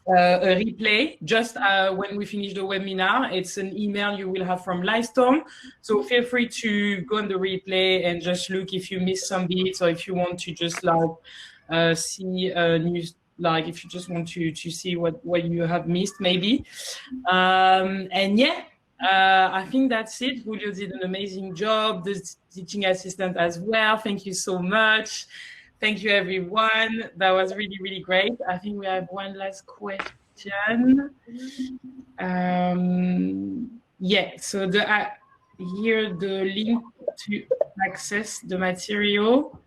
a replay just when we finish the webinar. It's an email you will have from Livestorm. So feel free to go on the replay and just look if you missed some bits, or if you want to just like see new like if you just want to see what you have missed maybe. And yeah, I think that's it. Julio did an amazing job, the teaching assistant as well. Thank you so much. Thank you, everyone. That was really, really great. I think we have one last question. Yeah, so here the link to access the material.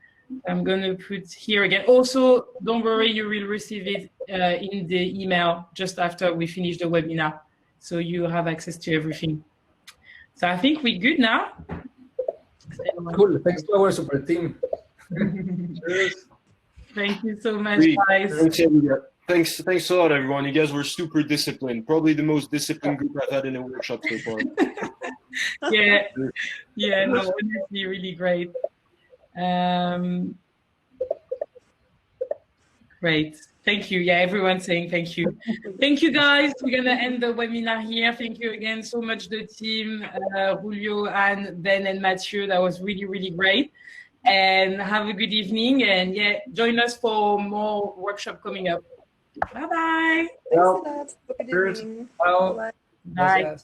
I'm going to put here again. Also, don't worry, you will receive it in the email just after we finish the webinar. So you have access to everything. So I think we're good now. Cool. Thanks to our super team. Thank you so much, guys. Thanks a lot, everyone. You guys were super disciplined. Probably the most disciplined group I've had in a workshop so far. Yeah, no, honestly, really great. Great. Thank you. Yeah, everyone's saying thank you. Thank you, guys. We're going to end the webinar here. Thank you again so much, the team, Julio, and Ben and Mathieu. That was really, really great. And have a good evening. And yeah, join us for more workshop coming up. Bye-bye. Thanks a lot. Have a good evening. Bye. Bye.